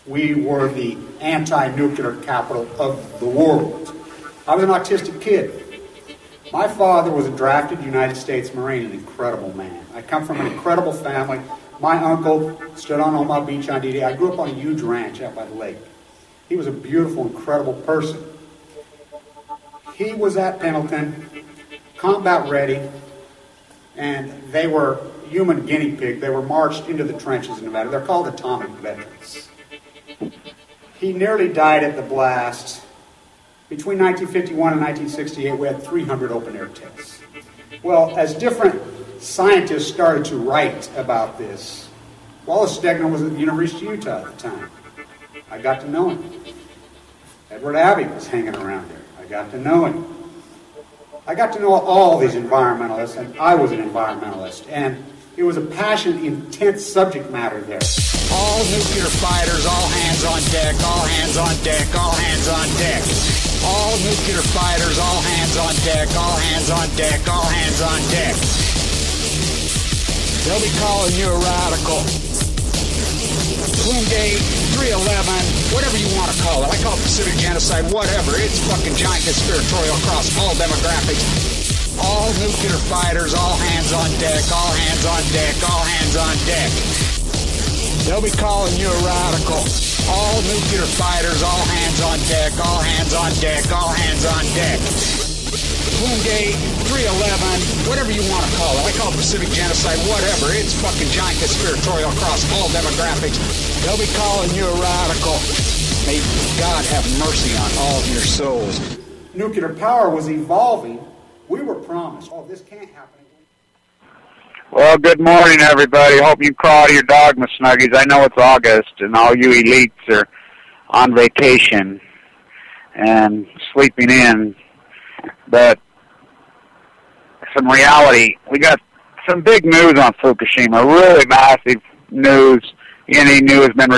We were the anti-nuclear capital of the world. I was an autistic kid. My father was a drafted United States Marine, an incredible man. I come from an incredible family. My uncle stood on Omaha Beach on D-Day. I grew up on a huge ranch out by the lake. He was a beautiful, incredible person. He was at Pendleton, combat ready, and they were human guinea pig. They were marched into the trenches in Nevada. They're called atomic veterans. He nearly died at the blast. Between 1951 and 1968, we had 300 open-air tests. Well, as different scientists started to write about this, Wallace Stegner was at the University of Utah at the time. I got to know him. Edward Abbey was hanging around there. I got to know him. I got to know all these environmentalists, and I was an environmentalist. And it was a passionate, intense subject matter there. All nuclear fighters, all hands on deck, all hands on deck, all hands on deck. All nuclear fighters, all hands on deck, all hands on deck, all hands on deck. They'll be calling you a radical. Gate 311, whatever you want to call it. I call it Pacific genocide, whatever. It's fucking giant conspiratorial across all demographics. All nuclear fighters, all hands on deck, all hands on deck, all hands on deck. They'll be calling you a radical. All nuclear fighters, all hands on deck, all hands on deck, all hands on deck. Gate 311, whatever you want to call it. I call it Pacific genocide, whatever. It's fucking giant conspiratorial across all demographics. They'll be calling you a radical. May God have mercy on all of your souls. Nuclear power was evolving. We were promised, oh, this can't happen again. Well, good morning, everybody. Hope you crawl to your dogma snuggies. I know it's August, and all you elites are on vacation and sleeping in. But some reality, we got some big news on Fukushima, really massive news. ENE news has been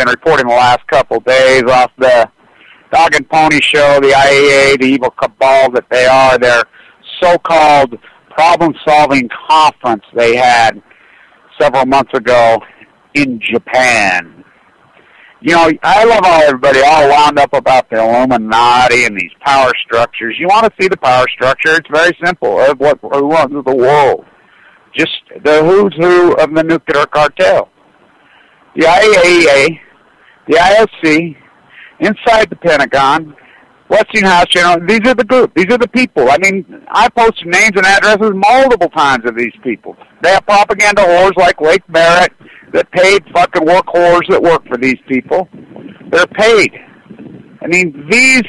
reporting the last couple of days off the Dog and Pony Show, the IAEA, the evil cabal that they are, their so-called problem-solving conference they had several months ago in Japan. You know, I love how everybody all wound up about the Illuminati and these power structures. You want to see the power structure? It's very simple. Of what runs the world. Just the who's who of the nuclear cartel. The IAEA, the IOC, inside the Pentagon, Westinghouse, you know, these are the group. These are the people. I mean, I posted names and addresses multiple times of these people. They have propaganda whores like Lake Barrett that paid fucking work whores that work for these people. They're paid. I mean, these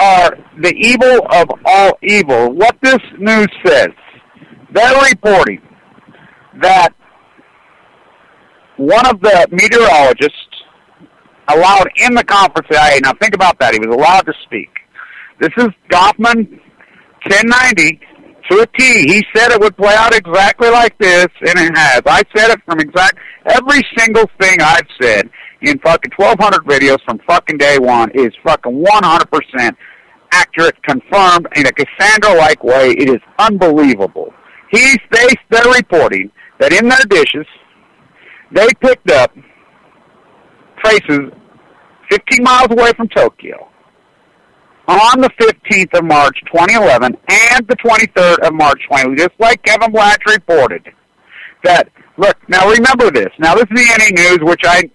are the evil of all evil. What this news says, they're reporting that one of the meteorologists allowed in the conference, now think about that, he was allowed to speak. This is Goffman 1090 to a T. He said it would play out exactly like this, and it has. I said it from every single thing I've said in fucking 1,200 videos from fucking day one is fucking 100% accurate, confirmed in a Cassandra-like way. It is unbelievable. They're reporting that in their dishes, they picked up traces 15 miles away from Tokyo on the 15th of March 2011 and the 23rd of March 2011, just like Kevin Blanch reported. That, look, now remember this. Now this is the ENE News, which I'm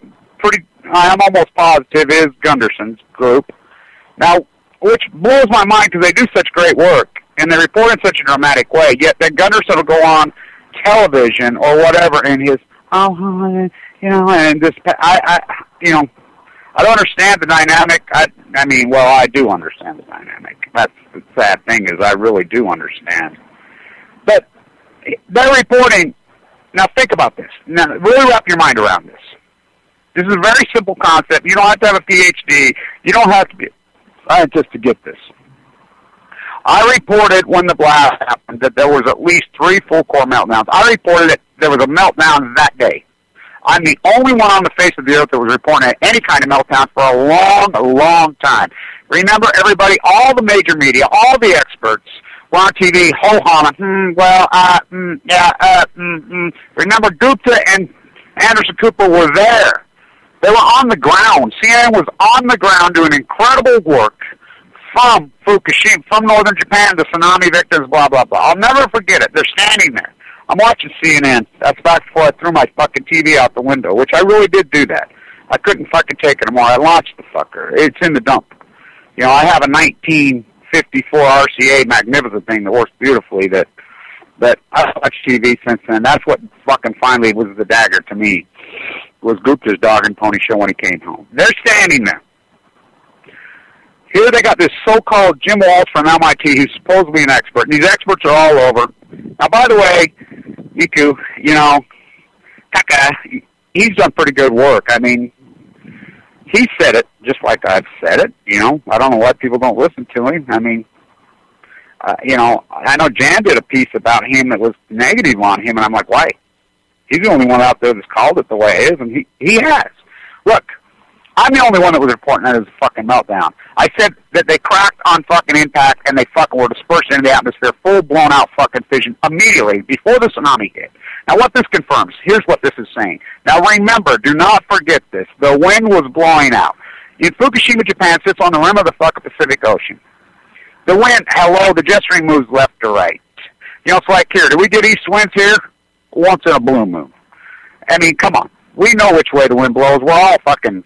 almost positive is Gunderson's group. Now, which blows my mind because they do such great work and they report in such a dramatic way, yet then Gunderson will go on television or whatever in his, and this, I don't understand the dynamic. I do understand the dynamic. That's the sad thing is I really do understand. But they're reporting, now think about this. Now really wrap your mind around this. This is a very simple concept. You don't have to have a PhD. You don't have to be a scientist to get this. I reported when the blast happened that there was at least 3 full-core meltdowns. I reported that there was a meltdown that day. I'm the only one on the face of the earth that was reporting any kind of meltdown for a long, long time. Remember, everybody, all the major media, all the experts were on TV, ho-humming, Remember Gupta and Anderson Cooper were there. They were on the ground. CNN was on the ground doing incredible work from Fukushima, from northern Japan, the tsunami victims, blah, blah, blah. I'll never forget it. They're standing there. I'm watching CNN. That's back before I threw my fucking TV out the window, which I really did do that. I couldn't fucking take it anymore. I launched the fucker. It's in the dump. You know, I have a 1954 RCA magnificent thing that works beautifully that I've watched TV since then. That's what fucking finally was the dagger to me, was Gupta's Dog and Pony Show when he came home. They're standing there. Here they got this so-called Jim Walsh from MIT who's supposed to be an expert, and these experts are all over. Now, by the way, Niku, you know, Taka, he's done pretty good work. I mean, he said it just like I've said it, you know. I don't know why people don't listen to him. I mean, you know, I know Jan did a piece about him that was negative on him, and I'm like, why? He's the only one out there that's called it the way it is, and he has. Look, I'm the only one that was reporting that as a fucking meltdown. I said that they cracked on fucking impact and they fucking were dispersed into the atmosphere, full blown out fucking fission immediately before the tsunami hit. Now what this confirms, here's what this is saying. Now remember, do not forget this. The wind was blowing out. In Fukushima, Japan sits on the rim of the fucking Pacific Ocean. The wind, hello, the jet stream moves left to right. You know, it's like here, do we get east winds here? Once in a blue moon. I mean, come on. We know which way the wind blows. We're all fucking,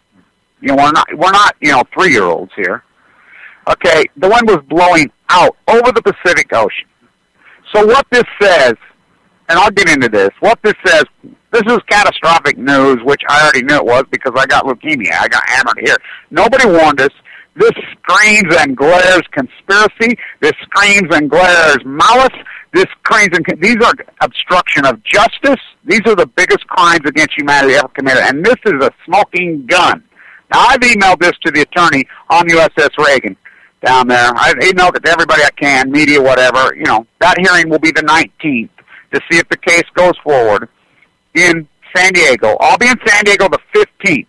you know, we're not, you know, 3-year-olds here. Okay, the wind was blowing out over the Pacific Ocean. So what this says, and I'll get into this, what this says, this is catastrophic news, which I already knew it was because I got leukemia. I got hammered here. Nobody warned us. This screams and glares conspiracy. This screams and glares malice. This screams and these are obstruction of justice. These are the biggest crimes against humanity ever committed, and this is a smoking gun. Now, I've emailed this to the attorney on USS Reagan down there. I've emailed it to everybody I can, media, whatever. You know, that hearing will be the 19th to see if the case goes forward in San Diego. I'll be in San Diego the 15th.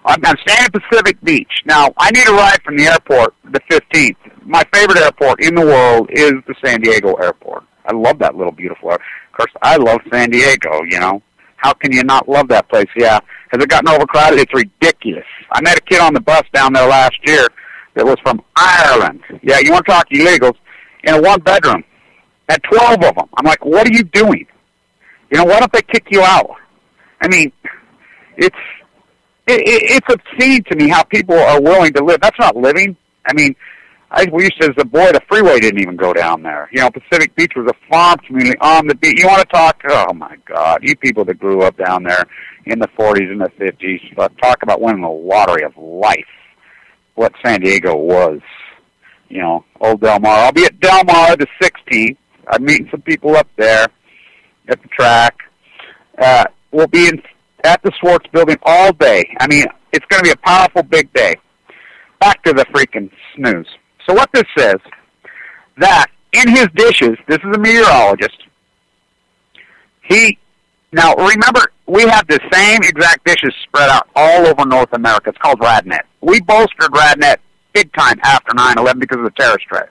I'm staying at Pacific Beach. Now, I need a ride from the airport the 15th. My favorite airport in the world is the San Diego airport. I love that little beautiful airport. Of course, I love San Diego, you know. How can you not love that place? Yeah. Has it gotten overcrowded? It's ridiculous. I met a kid on the bus down there last year that was from Ireland. Yeah, you want to talk illegals? In a one-bedroom. Had 12 of them. I'm like, what are you doing? You know, why don't they kick you out? I mean, it's obscene to me how people are willing to live. That's not living. I mean, we used to, as a boy, the freeway didn't even go down there. You know, Pacific Beach was a farm community on the beach. You want to talk, oh my God, you people that grew up down there in the 40s and the 50s, talk about winning the lottery of life, what San Diego was. You know, old Del Mar. I'll be at Del Mar the 16th. I'm meeting some people up there at the track. We'll be at the Swartz building all day. I mean, it's going to be a powerful big day. Back to the freaking snooze. So what this says, that in his dishes, this is a meteorologist, now remember, we have the same exact dishes spread out all over North America. It's called RadNet. We bolstered RadNet big time after 9/11 because of the terrorist threat.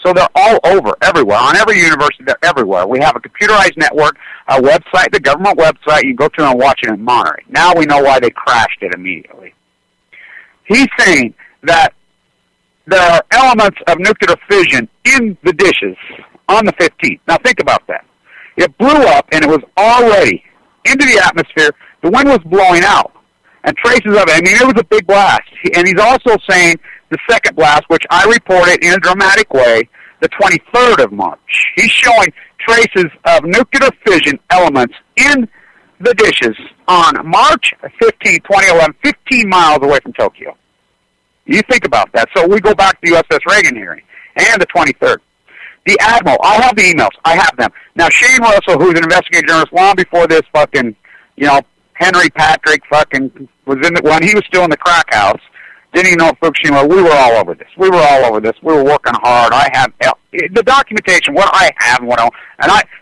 So they're all over, everywhere. On every university, they're everywhere. We have a computerized network, a website, the government website. You can go to and watch it and monitor it. Now we know why they crashed it immediately. He's saying that there are elements of nuclear fission in the dishes on the 15th. Now think about that. It blew up, and it was already into the atmosphere. The wind was blowing out, and traces of it. I mean, it was a big blast. And he's also saying the second blast, which I reported in a dramatic way, the 23rd of March. He's showing traces of nuclear fission elements in the dishes on March 15, 2011, 15 miles away from Tokyo. You think about that. So we go back to the USS Reagan hearing, and the 23rd. The Admiral, I have the emails. I have them. Now, Shane Russell, who's an investigative journalist long before this fucking, you know, Henry Patrick fucking was in the, when he was still in the crack house, didn't even know Fukushima. We were all over this. We were all over this. We were working hard. I have the documentation, what I have,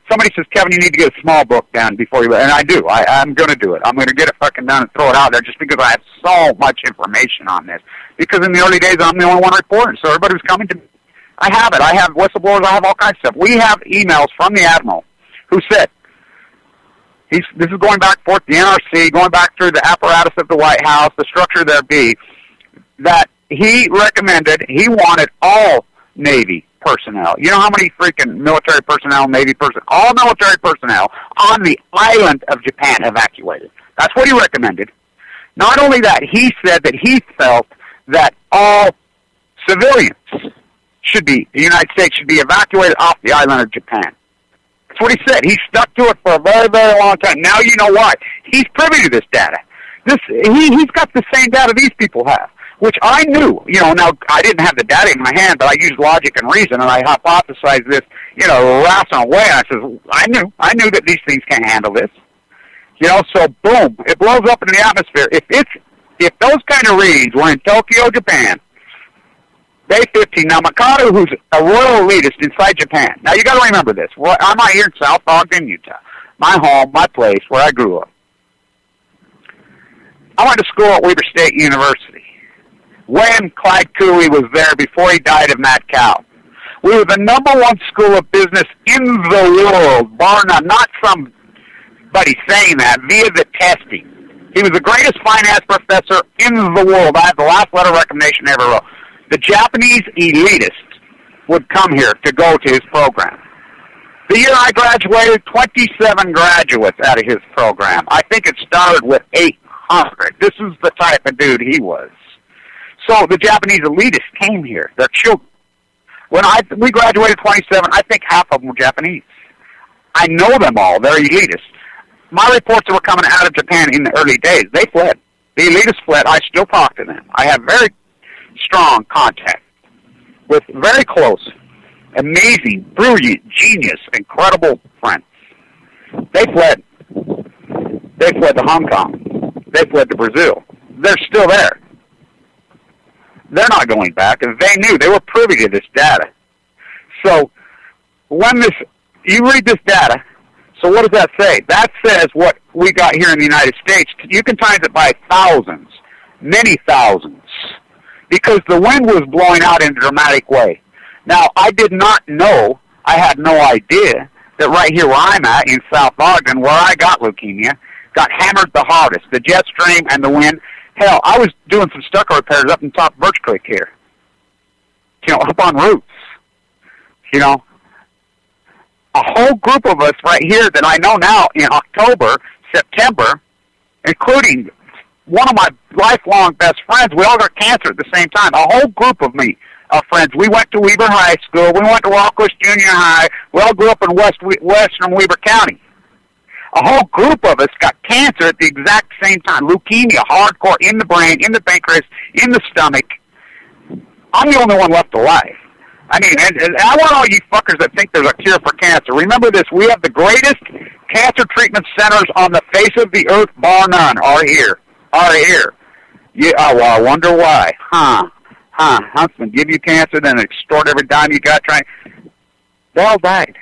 somebody says, Kevin, you need to get a small book done before you, and I do. I'm going to do it. I'm going to get it fucking done and throw it out there just because I have so much information on this. Because in the early days, I'm the only one reporting, so everybody was coming to me. I have it. I have whistleblowers. I have all kinds of stuff. We have emails from the Admiral who said, This is going back forth the NRC, going back through the apparatus of the White House, the structure there be, that he recommended, he wanted all Navy personnel. You know how many freaking military personnel, Navy personnel, all military personnel on the island of Japan evacuated. That's what he recommended. Not only that, he said that he felt that all civilians should be, the United States should be evacuated off the island of Japan. That's what he said. He stuck to it for a very, very long time. Now you know why. He's privy to this data. He's got the same data these people have, which I knew. You know, now I didn't have the data in my hand, but I used logic and reason, and I hypothesized this, you know, rational way. And I said, I knew that these things can't handle this. You know, so boom, it blows up in the atmosphere. If those kind of readings were in Tokyo, Japan, Day 15. Now, Mikado, who's a royal elitist inside Japan. Now, you got to remember this. Well, I'm out here in South Ogden, Utah. My home, my place, where I grew up. I went to school at Weber State University when Clyde Cooley was there before he died of mad cow. We were the #1 school of business in the world, bar none. Not somebody saying that, via the testing. He was the greatest finance professor in the world. I have the last letter of recommendation I ever wrote. The Japanese elitists would come here to go to his program. The year I graduated, 27 graduates out of his program. I think it started with 800. This is the type of dude he was. So the Japanese elitists came here. Their children. When we graduated 27, I think half of them were Japanese. I know them all. They're elitists. My reports that were coming out of Japan in the early days, they fled. The elitists fled. I still talk to them. I have very strong contact with very close, amazing, brilliant, genius, incredible friends. They fled. They fled to Hong Kong. They fled to Brazil. They're still there. They're not going back, and they knew. They were privy to this data. So when you read this data, so what does that say? That says what we got here in the United States. You can times it by thousands, many thousands, because the wind was blowing out in a dramatic way. Now, I did not know, I had no idea, that right here where I'm at in South Ogden, where I got leukemia, got hammered the hardest. The jet stream and the wind. Hell, I was doing some stucco repairs up in top of Birch Creek here. You know, up on roofs. You know, a whole group of us right here that I know now in October, September, including one of my lifelong best friends, we all got cancer at the same time. A whole group of friends. We went to Weber High School. We went to Rockwest Junior High. We all grew up in western Weber County. A whole group of us got cancer at the exact same time. Leukemia, hardcore, in the brain, in the pancreas, in the stomach. I'm the only one left alive. I mean, and I want all you fuckers that think there's a cure for cancer. Remember this, we have the greatest cancer treatment centers on the face of the earth, bar none, are here. Yeah, well, I wonder why. Huntsman, give you cancer, then extort every dime you got trying. They all died.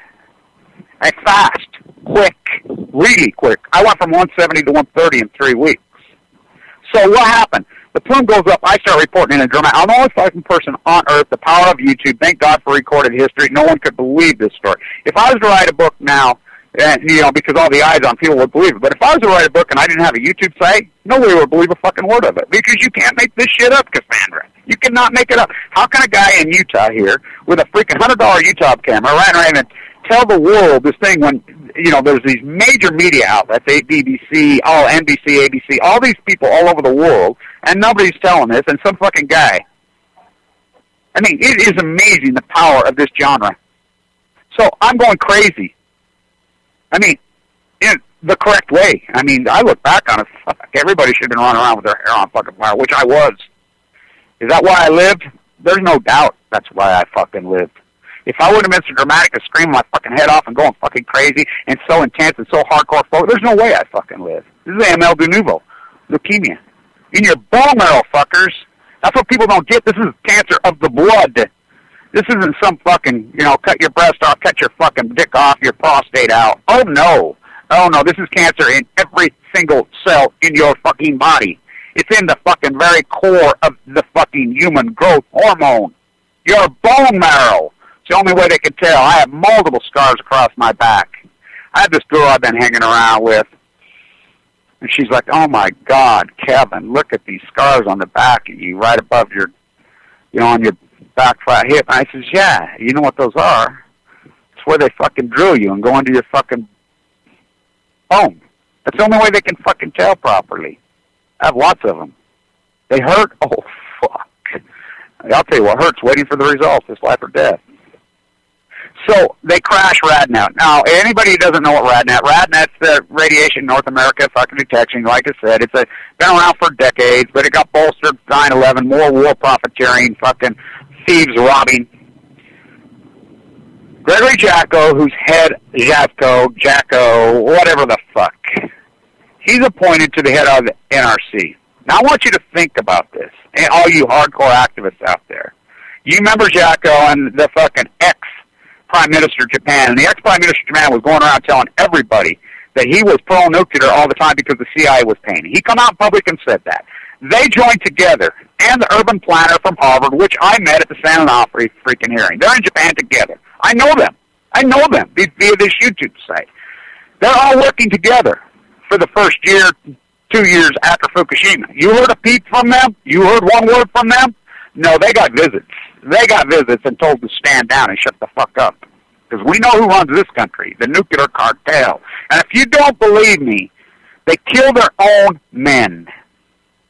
And fast, quick, really quick. I went from 170 to 130 in 3 weeks. So what happened? The plume goes up. I start reporting in a dramatic. I'm the only fucking person on earth. The power of YouTube. Thank God for recorded history. No one could believe this story. If I was to write a book now, and, you know, because all the eyes on people would believe it. But if I was to write a book and I didn't have a YouTube site, nobody would believe a fucking word of it. Because you can't make this shit up, Cassandra. You cannot make it up. How can a guy in Utah here with a freaking $100 YouTube camera right around and tell the world this thing when, you know, there's these major media outlets, BBC, all NBC, ABC, all these people all over the world, and nobody's telling this, and some fucking guy. I mean, it is amazing the power of this genre. So I'm going crazy. I mean, in the correct way. I mean, I look back on it, fuck, everybody should have been running around with their hair on fucking fire, which I was. Is that why I lived? There's no doubt that's why I fucking lived. If I wouldn't have been so dramatic to scream my fucking head off and going fucking crazy and so intense and so hardcore, there's no way I fucking live. This is AML de Novo, leukemia. In your bone marrow, fuckers. That's what people don't get. This is cancer of the blood. This isn't some fucking, you know, cut your breast off, cut your fucking dick off, your prostate out. Oh, no. Oh, no, this is cancer in every single cell in your fucking body. It's in the fucking very core of the fucking human growth hormone. Your bone marrow. It's the only way they can tell. I have multiple scars across my back. I have this girl I've been hanging around with. And she's like, oh, my God, Kevin, look at these scars on the back of you, right above your, on your back flat hip. And I says, yeah, you know what those are? It's where they fucking drill you and go into your fucking bone. That's the only way they can fucking tell properly. I have lots of them. They hurt? Oh, fuck. I'll tell you what hurts, waiting for the results. It's life or death. So they crash RadNet. Now, anybody who doesn't know what RadNet's the Radiation North America fucking detection. Like I said, it's been around for decades, but it got bolstered 9/11, more war profiteering, fucking thieves robbing. Gregory Jacko, who's head Jacko, whatever the fuck, he's appointed to the head of the NRC. Now, I want you to think about this, and all you hardcore activists out there. You remember Jacko and the fucking ex-Prime Minister of Japan, and the ex-Prime Minister of Japan was going around telling everybody that he was pro-nuclear all the time because the CIA was paying. He come out in public and said that. They joined together, and the urban planner from Harvard, which I met at the San Onofre freaking hearing. They're in Japan together. I know them via this YouTube site. They're all working together for the first year, 2 years after Fukushima. You heard a peep from them? You heard one word from them? No, they got visits. They got visits and told to stand down and shut the fuck up. Because we know who runs this country, the nuclear cartel. And if you don't believe me, they kill their own men.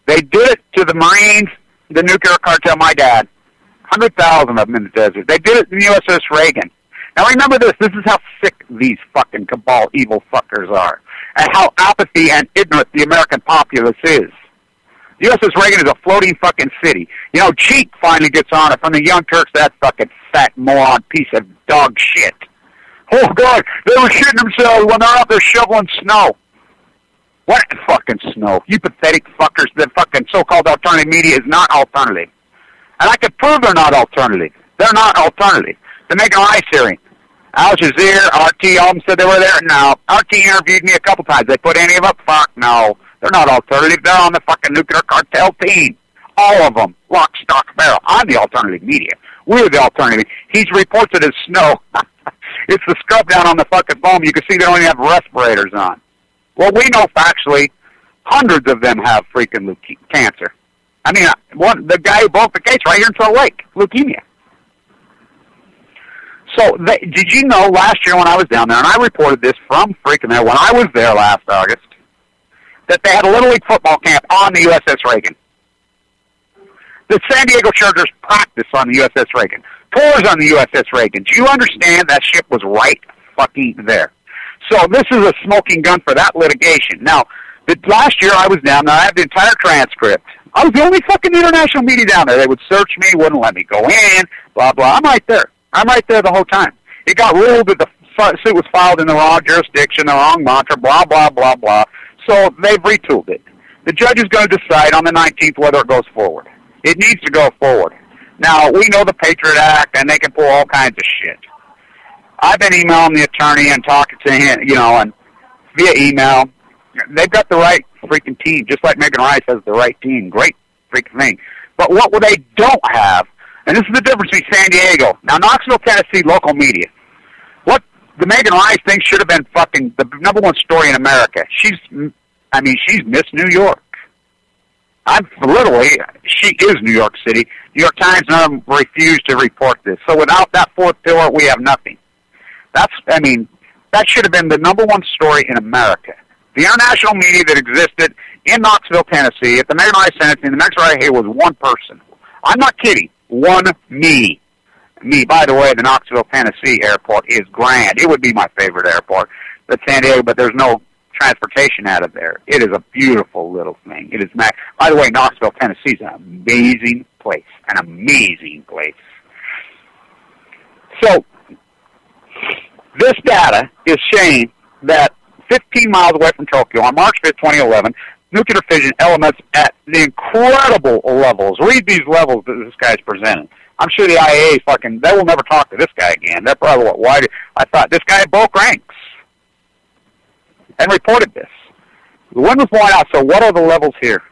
They did it to the Marines, the nuclear cartel, my dad. 100,000 of them in the desert. They did it to the USS Reagan. Now remember this. This is how sick these fucking cabal evil fuckers are. And how apathy and ignorant the American populace is. The USS Reagan is a floating fucking city. Cheek finally gets on it from the Young Turks, that fucking fat moron piece of dog shit. Oh, God, they were shitting themselves when they're out there shoveling snow. What fucking snow? You pathetic fuckers. The fucking so-called alternative media is not alternative. And I can prove they're not alternative. They're not alternative. The Megan Rice hearing. Al Jazeera, RT, all of them said they were there. No, RT interviewed me a couple times. They put any of them up? Fuck, no. They're not alternative. They're on the fucking nuclear cartel team. All of them. Lock, stock, barrel. I'm the alternative media. We're the alternative. He's reported as snow. It's the scrub down on the fucking foam. You can see they don't even have respirators on. Well, we know factually hundreds of them have freaking cancer. I mean, the guy who broke the case right here in Salt Lake, leukemia. So, did you know last year when I was down there, and I reported this from freaking there when I was there last August, that they had a Little League football camp on the USS Reagan. The San Diego Chargers practice on the USS Reagan. Tours on the USS Reagan. Do you understand that ship was right fucking there? So this is a smoking gun for that litigation. Now, last year I was down there. I have the entire transcript. I was the only fucking international media down there. They would search me, wouldn't let me go in, blah, blah. I'm right there. I'm right there the whole time. It got ruled that the suit was filed in the wrong jurisdiction, the wrong mantra, blah, blah, blah, blah. So they've retooled it. The judge is going to decide on the 19th whether it goes forward. It needs to go forward. Now, we know the Patriot Act, and they can pull all kinds of shit. I've been emailing the attorney and talking to him, and via email. They've got the right freaking team, just like Megan Rice has the right team. Great freaking thing. But what they don't have, and this is the difference between San Diego. Now, Knoxville, Tennessee, local media. What the Megan Rice thing should have been fucking the number one story in America. She's Miss New York. She is New York City. New York Times and them refused to report this. So without that fourth pillar, we have nothing. That should have been the number one story in America. The international media that existed in Knoxville, Tennessee, at the Megan Rice sentencing, the next right here was one person. I'm not kidding. Me. By the way, the Knoxville, Tennessee airport is grand. It would be my favorite airport. But San Diego, but there's no transportation out of there. It is a beautiful little thing. It is by the way, Knoxville, Tennessee is an amazing place. An amazing place. So, this data is saying that 15 miles away from Tokyo on March 5th, 2011, nuclear fission elements at the incredible levels. Read these levels that this guy's presented. I'm sure the IAEA they will never talk to this guy again. They're probably I thought this guy broke ranks and reported this. The wind was blowing out, so what are the levels here?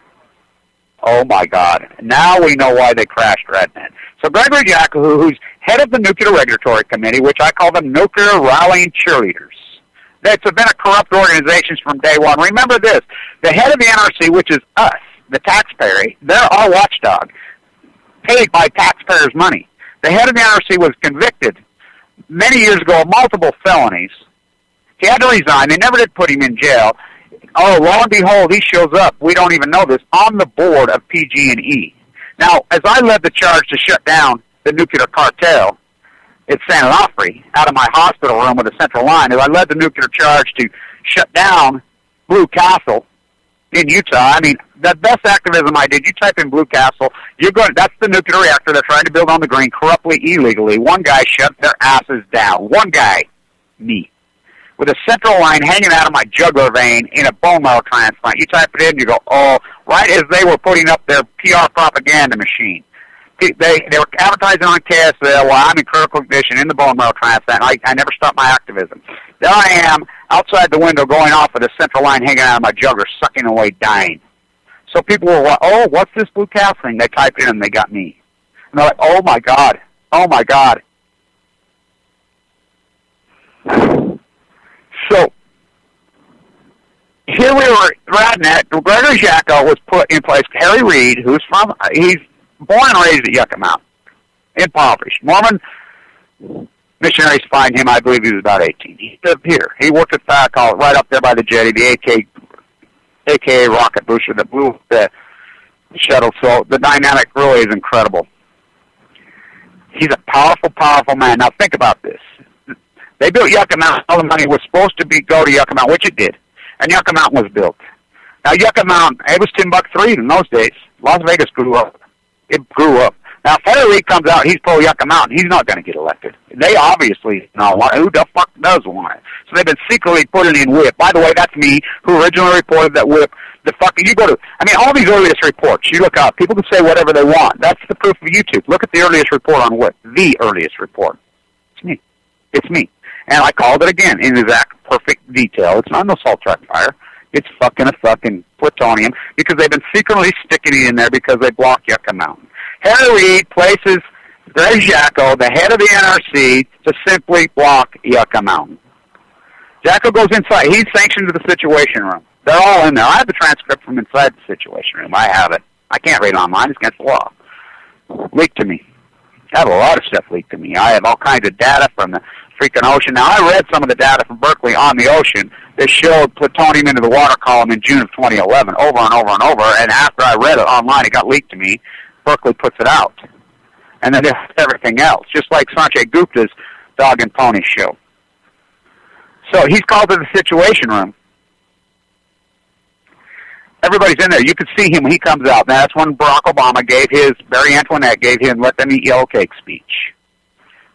Oh, my God. Now we know why they crashed RadNet. So Gregory Jacko, who's head of the Nuclear Regulatory Committee, which I call the Nuclear Rallying Cheerleaders. It's been a corrupt organization from day one. Remember this, the head of the NRC, which is us, the taxpayer, they're our watchdog, paid by taxpayers' money. The head of the NRC was convicted many years ago of multiple felonies. He had to resign. They never did put him in jail. Oh, lo and behold, he shows up, we don't even know this, on the board of PG&E. Now, as I led the charge to shut down the nuclear cartel at San Onofre, out of my hospital room with a central line, as I led the nuclear charge to shut down Blue Castle in Utah, I mean, the best activism I did, you type in Blue Castle, that's the nuclear reactor they're trying to build on the green, corruptly, illegally. One guy shut their asses down. One guy, me, with a central line hanging out of my jugular vein in a bone marrow transplant. You type it in, you go, oh, right as they were putting up their PR propaganda machine. They were advertising on KSL while I'm in critical condition in the bone marrow transplant. I never stopped my activism. There I am, outside the window, going off with a central line hanging out of my jugular, sucking away, dying. So people were like, oh, what's this Blue Castle thing? They typed in and they got me. And they're like, oh, my God. Oh, my God. So here we were, Radnet, Gregory Jacko was put in place. Harry Reid, he's born and raised at Yucca Mountain, impoverished. Mormon missionaries find him, I believe he was about 18. He lived here. He worked at Fire College right up there by the jetty, the AKA rocket booster that blew the shuttle. So the dynamic really is incredible. He's a powerful, powerful man. Now think about this. They built Yucca Mountain. All the money was supposed to go to Yucca Mountain, which it did. And Yucca Mountain was built. Now Yucca Mountain, it was Timbuktu in those days. Las Vegas grew up. It grew up. Now, if Harry Reid comes out, he's pro Yucca Mountain, he's not going to get elected. They obviously don't want it. Who the fuck does want it? So they've been secretly putting in WHIP. By the way, that's me who originally reported that WHIP. All these earliest reports, you look up, people can say whatever they want. That's the proof of YouTube. Look at the earliest report on WHIP. The earliest report. It's me. It's me. And I called it again in exact perfect detail. It's not no salt truck fire. It's fucking plutonium because they've been secretly sticking it in there because they block Yucca Mountain. Harry Reid places Greg Jacko, the head of the NRC, to simply block Yucca Mountain. Jacko goes inside. He's sanctioned to the Situation Room. They're all in there. I have the transcript from inside the Situation Room. I have it. I can't read it online. It's against the law. Leaked to me. I have a lot of stuff leaked to me. I have all kinds of data from the freaking ocean. Now, I read some of the data from Berkeley on the ocean that showed plutonium into the water column in June of 2011 over and over and over, and after I read it online, it got leaked to me. Berkeley puts it out. And then there's everything else, just like Sanjay Gupta's Dog and Pony show. So he's called to the Situation Room. Everybody's in there. You can see him when he comes out. Now, that's when Barack Obama Marie Antoinette gave him Let Them Eat Yellow Cake speech.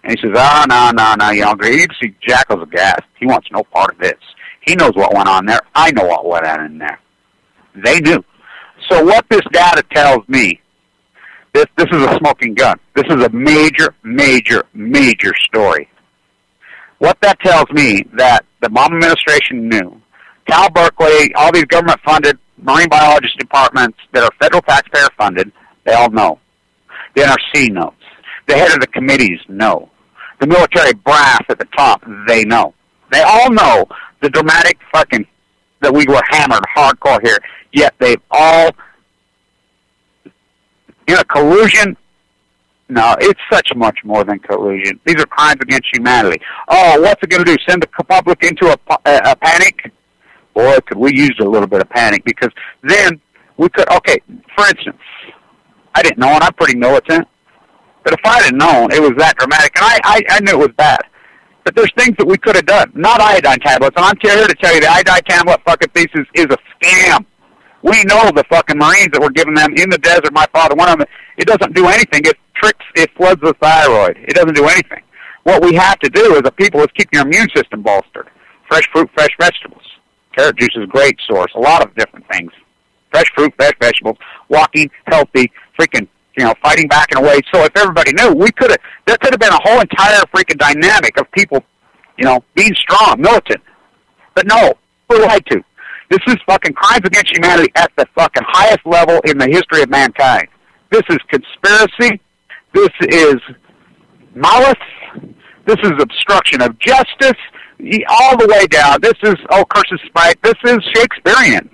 And he says, no, you know, you can see Jacko's aghast. He wants no part of this. He knows what went on there. I know what went on in there. They knew. So what this data tells me, this is a smoking gun. This is a major, major, major story. What that tells me that the Obama administration knew, Cal Berkeley, all these government-funded marine biologist departments that are federal taxpayer-funded, they all know. The NRC knows. The head of the committees know. The military brass at the top, they know. They all know the dramatic that we were hammered hardcore here, yet they've all, in a collusion. No, it's such much more than collusion. These are crimes against humanity. Oh, what's it going to do? Send the public into a panic? Boy, could we use a little bit of panic, because then we could, okay, for instance, I didn't know, and I'm pretty militant, but if I had known it was that dramatic, and I knew it was bad, but there's things that we could have done, not iodine tablets, and I'm here to tell you the iodine tablet fucking thesis is a scam. We know the fucking Marines that were giving them in the desert. My father, one of them, it doesn't do anything. It tricks, it floods the thyroid. It doesn't do anything. What we have to do as a people is keep your immune system bolstered. Fresh fruit, fresh vegetables. Carrot juice is a great source. A lot of different things. Fresh fruit, fresh vegetables, walking, healthy, freaking, fighting back and away. So if everybody knew, there could have been a whole entire freaking dynamic of people, being strong, militant. But no, we're lied to. This is fucking crimes against humanity at the fucking highest level in the history of mankind. This is conspiracy. This is malice. This is obstruction of justice. all the way down. This is, oh, curses spike. This is Shakespearean.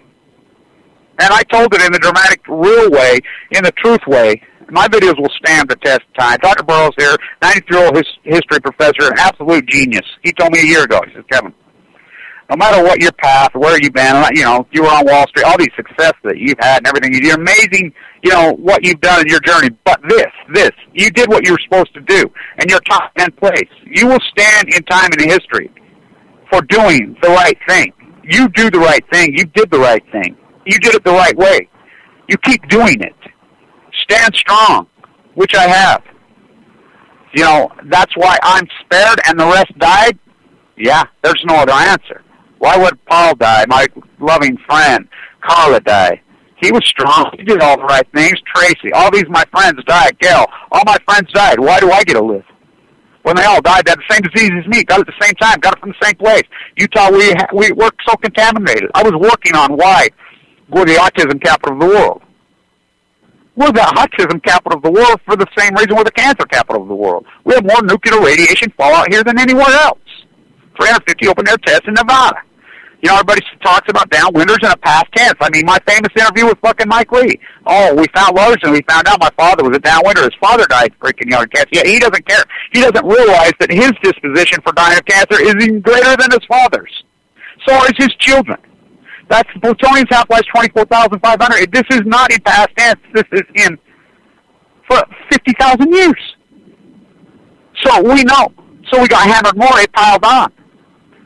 And I told it in the dramatic, real way, in the truth way. My videos will stand the test of time. Dr. Burroughs here, 93-year-old history professor, an absolute genius. He told me a year ago, he says, Kevin, no matter what your path, where you've been, you know, you were on Wall Street, all these successes that you've had and everything, you're amazing, you know, what you've done in your journey. But this, you did what you were supposed to do, and you're top 10 place. You will stand in time in history for doing the right thing. You do the right thing. You did the right thing. You did it the right way. You keep doing it. Stand strong, which I have. You know, that's why I'm spared and the rest died. Yeah, there's no other answer. Why would Paul die, my loving friend? Carla die. He was strong. He did all the right things. Tracy, all these my friends died. Gail, all my friends died. Why do I get to live? When they all died, they had the same disease as me. Got it at the same time. Got it from the same place. Utah, we were so contaminated. I was working on why we're the autism capital of the world. We're the autism capital of the world for the same reason we're the cancer capital of the world. We have more nuclear radiation fallout here than anywhere else. 350 open-air tests in Nevada. You know, everybody talks about downwinders and a past tense. I mean, my famous interview with fucking Mike Lee. Oh, we found Lowe's and we found out my father was a downwinder. His father died of freaking young cancer. Yeah, he doesn't care. He doesn't realize that his disposition for dying of cancer is even greater than his father's. So are his children. That's plutonium's half-life 24,500. This is not in past tense. This is in for 50,000 years. So we know. So we got hammered more. It piled on.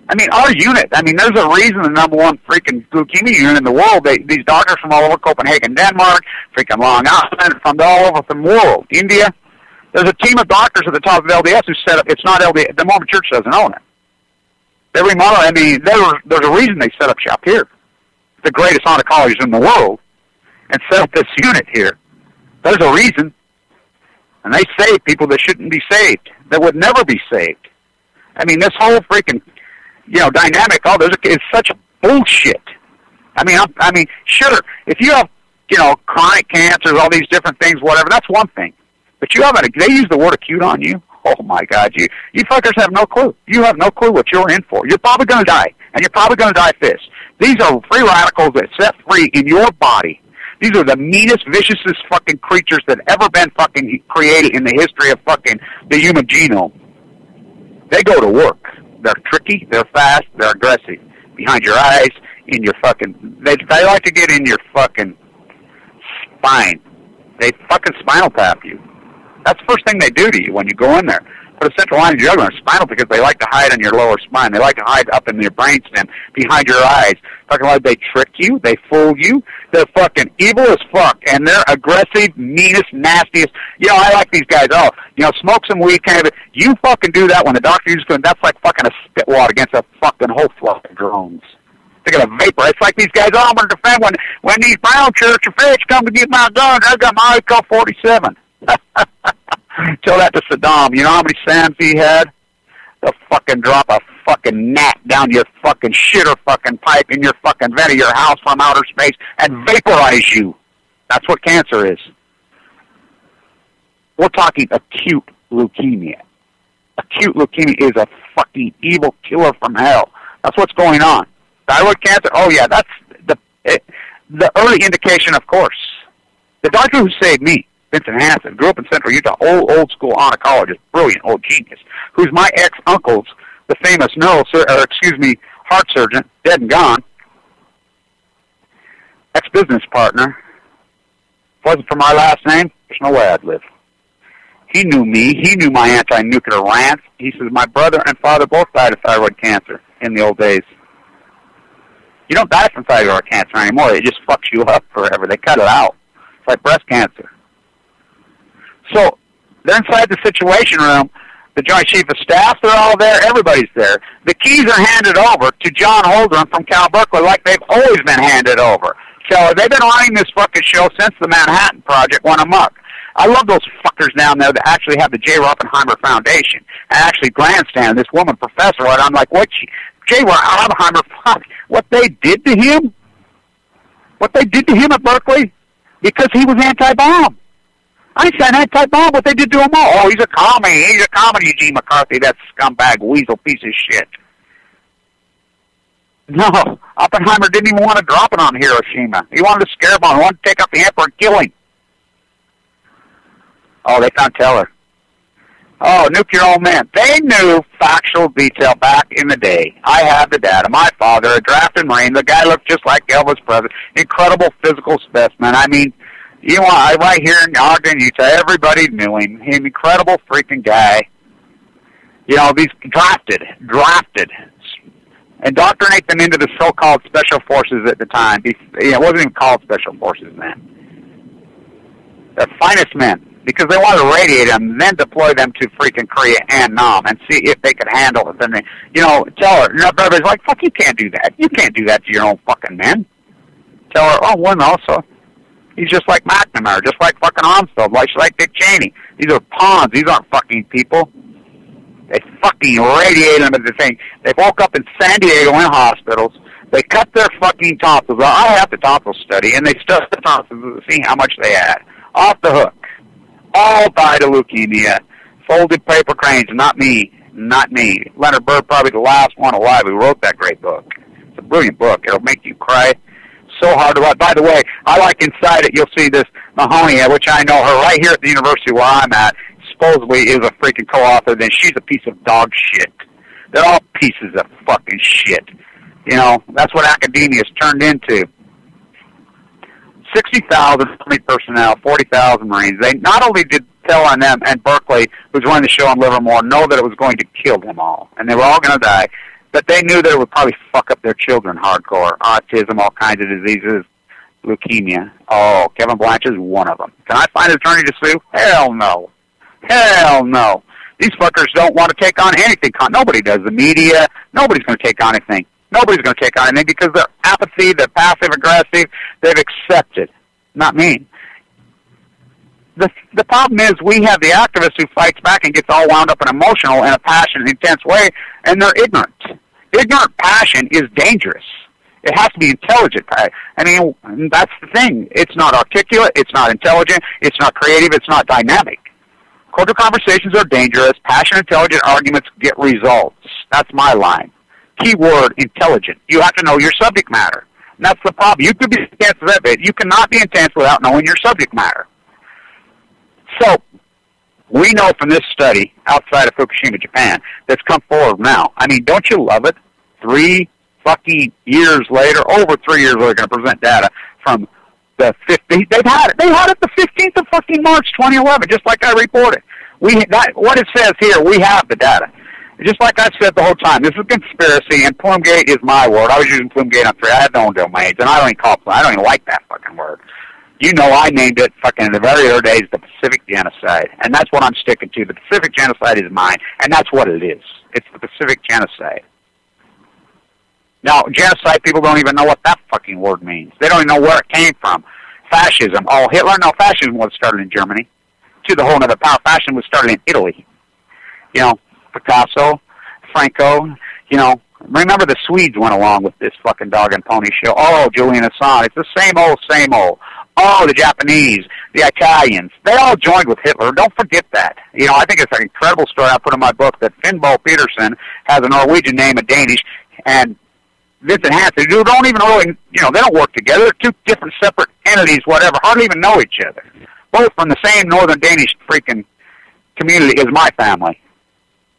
I mean, our unit. I mean, there's a reason the number one freaking leukemia unit in the world. These doctors from all over Copenhagen, Denmark, freaking Long Island, from all over the world, India. There's a team of doctors at the top of LDS who set up. It's not LDS. The Mormon Church doesn't own it. They remodel. I mean, there's a reason they set up shop here. The greatest oncologists in the world, and set up this unit here. There's a reason. And they save people that shouldn't be saved, that would never be saved. I mean, this whole freaking, you know, dynamic, it's such bullshit. I mean, sure, if you have, you know, chronic cancers, all these different things, whatever, that's one thing. But they use the word acute on you. Oh my God, you fuckers have no clue. You have no clue what you're in for. You're probably going to die, and you're probably going to die fist. These are free radicals that set free in your body. These are the meanest, viciousest fucking creatures that ever been fucking created in the history of fucking the human genome. They go to work. They're tricky, they're fast, they're aggressive. Behind your eyes, in your fucking... They like to get in your fucking spine. They fucking spinal tap you. That's the first thing they do to you when you go in there. Put a central line in your jugular spinal because they like to hide on your lower spine. They like to hide up in your brainstem, behind your eyes. Fucking like they trick you, they fool you. They're fucking evil as fuck, and they're aggressive, meanest, nastiest. You know, I like these guys. Oh, you know, smoke some weed, kind of. You fucking do that when the doctor uses going. That's like fucking a spit wad against a fucking whole flock of drones. They're gonna vapor. It's like these guys. Oh, I'm gonna defend when these brown church or fish come to get my guns. I got my AK-47. Tell that to Saddam. You know how many SAMs he had? They'll fucking drop a fucking gnat down your fucking shitter fucking pipe in your fucking vent of your house from outer space and vaporize you. That's what cancer is. We're talking acute leukemia. Acute leukemia is a fucking evil killer from hell. That's what's going on. Thyroid cancer, oh yeah, that's the early indication, of course. The doctor who saved me, Vincent Hansen, grew up in Central Utah, old school oncologist, brilliant old genius, who's my ex-uncle's, the famous heart surgeon, dead and gone, ex-business partner. If it wasn't for my last name, there's no way I'd live. He knew me. He knew my anti-nuclear rants. He says, my brother and father both died of thyroid cancer in the old days. You don't die from thyroid cancer anymore. It just fucks you up forever. They cut it out. It's like breast cancer. So they're inside the situation room. The Joint Chief of Staff, they're all there. Everybody's there. The keys are handed over to John Holdren from Cal Berkeley like they've always been handed over. So they've been running this fucking show since the Manhattan Project went amok. I love those fuckers down there that actually have the J. Oppenheimer Foundation and actually grandstand this woman professor. And I'm like, what? J. Oppenheimer, fuck, what they did to him? What they did to him at Berkeley? Because he was anti-bomb. Einstein anti-bomb, what they did to him all. Oh, he's a commie, Eugene McCarthy, that scumbag, weasel piece of shit. No, Oppenheimer didn't even want to drop it on Hiroshima. He wanted to scare bomb. He wanted to take out the emperor and kill him. Oh, they found Teller. Oh, nuclear old man. They knew factual detail back in the day. I have the data. My father, a drafted Marine, the guy looked just like Elvis Presley. Incredible physical specimen. I mean, you know, right here in Ogden, Utah, everybody knew him. He's an incredible freaking guy. You know, these drafted, indoctrinate them into the so-called special forces at the time. It wasn't even called special forces then. The finest men. Because they wanted to radiate them, then deploy them to freaking Korea and Nam and see if they could handle it. Then they, tell her. Everybody's like, fuck, you can't do that. You can't do that to your own fucking men. Tell her, oh, well, no, so he's just like McNamara, just like fucking Armstrong, like Dick Cheney. These are pawns. These aren't fucking people. They fucking radiate them at the thing. They woke up in San Diego in hospitals. They cut their fucking tonsils. I have the tonsil study, and they stuffed the tonsils to see how much they had. Off the hook. All died of leukemia. Folded paper cranes. Not me. Leonard Byrd, probably the last one alive who wrote that great book. It's a brilliant book. It'll make you cry so hard to write. By the way, I like inside it, you'll see this Mahoney, which I know her right here at the university where I'm at, supposedly is a freaking co-author. Then she's a piece of dog shit. They're all pieces of fucking shit. That's what academia has turned into. 60,000 Army personnel, 40,000 Marines. They not only did Teller and them and Berkeley, who's running the show in Livermore, know that it was going to kill them all, and they were all going to die, but they knew that it would probably fuck up their children hardcore. Autism, all kinds of diseases, leukemia. Oh, Kevin Blanch is one of them. Can I find an attorney to sue? Hell no. Hell no. These fuckers don't want to take on anything. Nobody does. The media, nobody's going to take on anything. Nobody's going to take on anything because they're apathy, they're passive-aggressive, they've accepted. Not me. The problem is we have the activist who fights back and gets all wound up and emotional in a passionate, intense way, and they're ignorant. Ignorant passion is dangerous. It has to be intelligent. I mean, that's the thing. It's not articulate, it's not intelligent, it's not creative, it's not dynamic. Cordial conversations are dangerous. Passionate, intelligent arguments get results. That's my line. Keyword, intelligent. You have to know your subject matter. And that's the problem. You could be intense with that bit. You cannot be intense without knowing your subject matter. So, we know from this study outside of Fukushima, Japan, that's come forward now. I mean, don't you love it? 3 fucking years later, over 3 years later, they're going to present data from the 15th. They had it the 15th of fucking March, 2011, just like I reported. What it says here, we have the data. Just like I said the whole time, this is a conspiracy, and Plumegate is my word. I was using Plumegate on 3. I had no own domains, and I don't even like that fucking word. I named it fucking in the very early days the Pacific Genocide, and that's what I'm sticking to. The Pacific Genocide is mine, and that's what it is. It's the Pacific Genocide. Now, genocide, people don't even know what that fucking word means. They don't even know where it came from. Fascism. Oh, Hitler? No, fascism was started in Germany. To the whole other power. Fascism was started in Italy. Picasso, Franco, remember the Swedes went along with this fucking dog and pony show. Oh, Julian Assange. It's the same old. Oh, the Japanese, the Italians, they all joined with Hitler. Don't forget that. I think it's an incredible story I put in my book that Finnbo Peterson has a Norwegian name, a Danish, and Vincent Hansen, who don't even really, they don't work together. They're 2 different separate entities, whatever, hardly even know each other. Both from the same northern Danish freaking community as my family.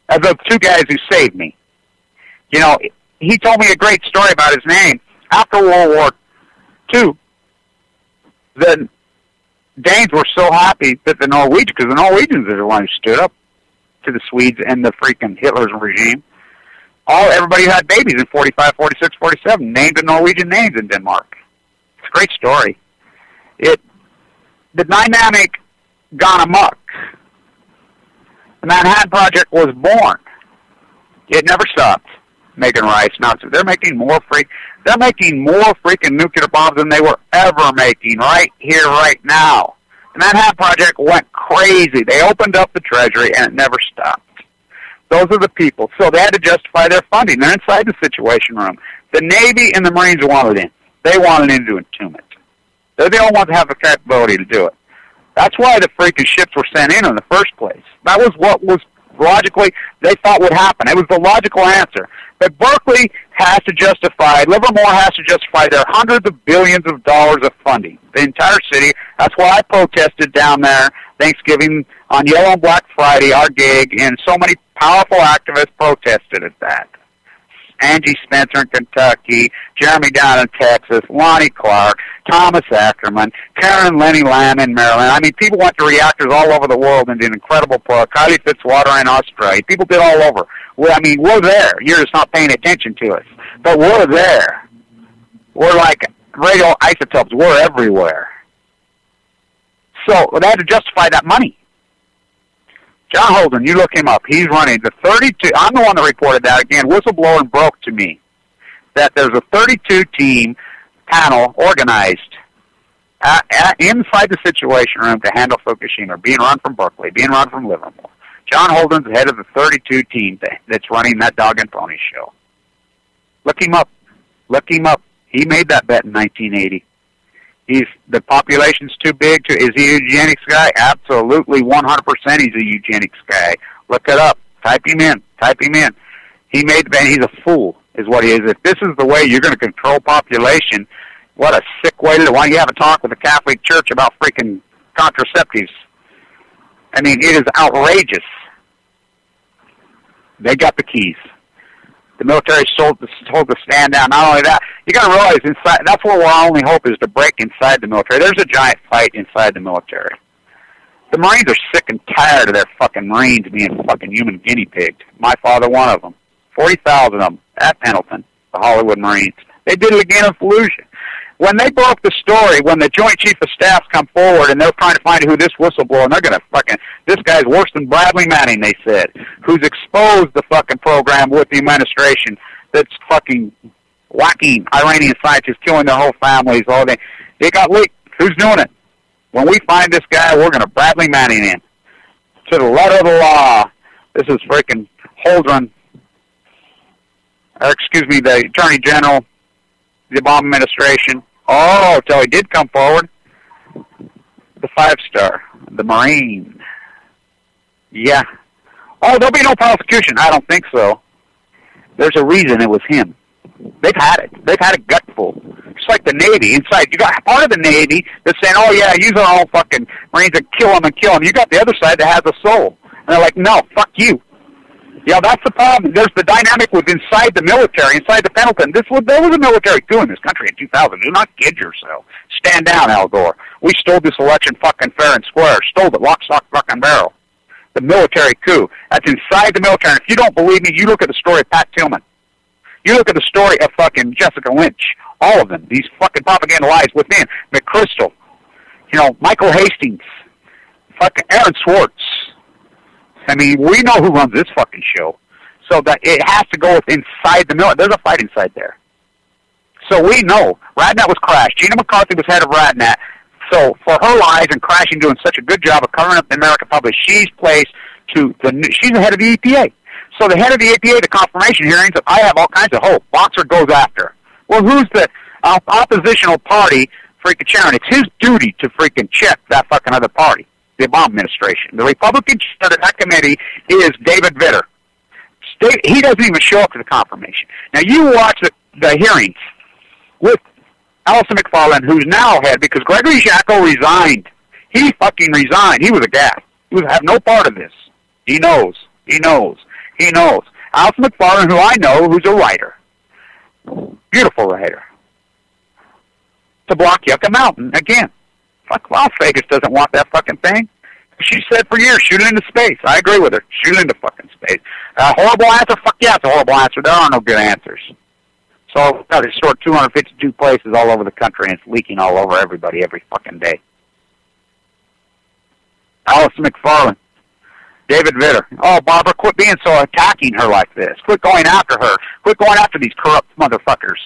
As those 2 guys who saved me. He told me a great story about his name. After World War II, the Danes were so happy that the Norwegians, because the Norwegians are the ones who stood up to the Swedes and the freaking Hitler's regime. Everybody who had babies in 45, 46, 47 named the Norwegian names in Denmark. It's a great story. The dynamic gone amok. The Manhattan Project was born. It never stopped. Megan Rice. Now they're making more freaking nuclear bombs than they were ever making right here, right now. The Manhattan Project went crazy. They opened up the Treasury and it never stopped. Those are the people. So they had to justify their funding. They're inside the Situation Room. The Navy and the Marines wanted in. They wanted in to entomb it. They're the only ones that have the capability to do it. That's why the freaking ships were sent in the first place. That was what was logically they thought would happen. It was the logical answer. But Berkeley has to justify, Livermore has to justify their hundreds of billions of dollars of funding. The entire city. That's why I protested down there Thanksgiving on Yellow and Black Friday, our gig, and so many powerful activists protested at that. Angie Spencer in Kentucky, Jeremy down in Texas, Lonnie Clark, Thomas Ackerman, Karen Lenny Lamb in Maryland. I mean, people went to reactors all over the world and did incredible work. Kylie Fitzwater in Australia. People did all over. Well, I mean, we're there. You're just not paying attention to us. But we're there. We're like radioisotopes. We're everywhere. So they had to justify that money. John Holden, you look him up. He's running the 32. I'm the one that reported that. Again, whistleblower broke to me that there's a 32-team panel organized inside the Situation Room to handle Fukushima, being run from Berkeley, being run from Livermore. John Holden's the head of the 32 team that's running that dog and pony show. Look him up. Look him up. He made that bet in 1980. The population's too big. Is he a eugenics guy? Absolutely, 100% he's a eugenics guy. Look it up. Type him in. Type him in. He made the bet. He's a fool, is what he is. If this is the way you're going to control population, what a sick way to do. Why don't you have a talk with the Catholic Church about freaking contraceptives? I mean, it is outrageous. They got the keys. The military told to stand down. Not only that, you got to realize inside. That's where our only hope is to break inside the military. There's a giant fight inside the military. The Marines are sick and tired of their fucking Marines being fucking human guinea pigged. My father, one of them. 40,000 of them at Pendleton, the Hollywood Marines. They did it again in Fallujah. When they broke the story, when the Joint Chief of Staffs come forward and they're trying to find who this whistleblower, and they're going to fucking, this guy's worse than Bradley Manning, they said, who's exposed the fucking program with the administration that's fucking whacking Iranian scientists, killing their whole families, all day. It got leaked. Who's doing it? When we find this guy, we're going to Bradley Manning in. To the letter of the law. This is freaking Holdren, or excuse me, the Attorney General, the Obama administration. Oh, till he did come forward. The 5-star, the Marine. Yeah. Oh, there'll be no prosecution. I don't think so. There's a reason it was him. They've had it. They've had a gutful. It's like the Navy. Inside, you got part of the Navy that's saying, oh, yeah, use our own fucking Marines and kill them and kill them. You got the other side that has a soul. And they're like, no, fuck you. Yeah, that's the problem. There's the dynamic with inside the military, inside the Pendleton. There was a military coup in this country in 2000. Do not kid yourself. Stand down, Al Gore. We stole this election fucking fair and square. Stole it, lock, stock, fucking barrel. The military coup. That's inside the military. And if you don't believe me, you look at the story of Pat Tillman. You look at the story of fucking Jessica Lynch. All of them. These fucking propaganda lies within. McChrystal. You know, Michael Hastings. Fucking Aaron Swartz. I mean, we know who runs this fucking show. So that it has to go with inside the military. There's a fight inside there. So we know. Radnet was crashed. Gina McCarthy was head of Radnet. So for her lies and crashing, doing such a good job of covering up the American public, she's placed to she's the head of the EPA. So the head of the EPA, the confirmation hearings, I have all kinds of hope. Boxer goes after. Well, who's the oppositional party freaking chairman? It's his duty to freaking check that fucking other party, the Obama administration. The Republican chair of that committee is David Vitter. He doesn't even show up to the confirmation. Now, you watch the hearings with Allison McFarland, who's now head, because Gregory Jacko resigned. He fucking resigned. He was a gas. He would have no part of this. He knows. He knows. He knows. Allison McFarland, who I know, who's a writer. Beautiful writer. To block Yucca Mountain. Again, fuck, Las Vegas doesn't want that fucking thing. She said for years, shoot it into space. I agree with her. Shoot it into fucking space. Horrible answer? Fuck yeah, it's a horrible answer. There are no good answers. So it's stored 252 places all over the country, and it's leaking all over everybody every fucking day. Allison McFarland. David Vitter. Oh, Barbara, quit being so attacking her like this. Quit going after her. Quit going after these corrupt motherfuckers.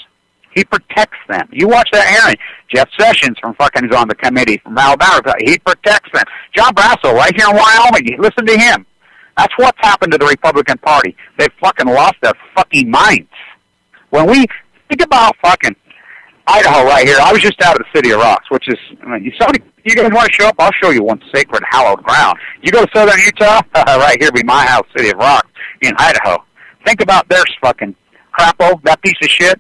He protects them. You watch that hearing. Jeff Sessions from fucking is on the committee from Alabama. He protects them. John Brasso right here in Wyoming. Listen to him. That's what's happened to the Republican Party. They've fucking lost their fucking minds. When we think about fucking Idaho right here. I was just out of the City of Rocks, which is, I mean, you guys want to show up? I'll show you one sacred, hallowed ground. You go to southern Utah, right here be my house, City of Rocks, in Idaho. Think about their fucking crapo, that piece of shit.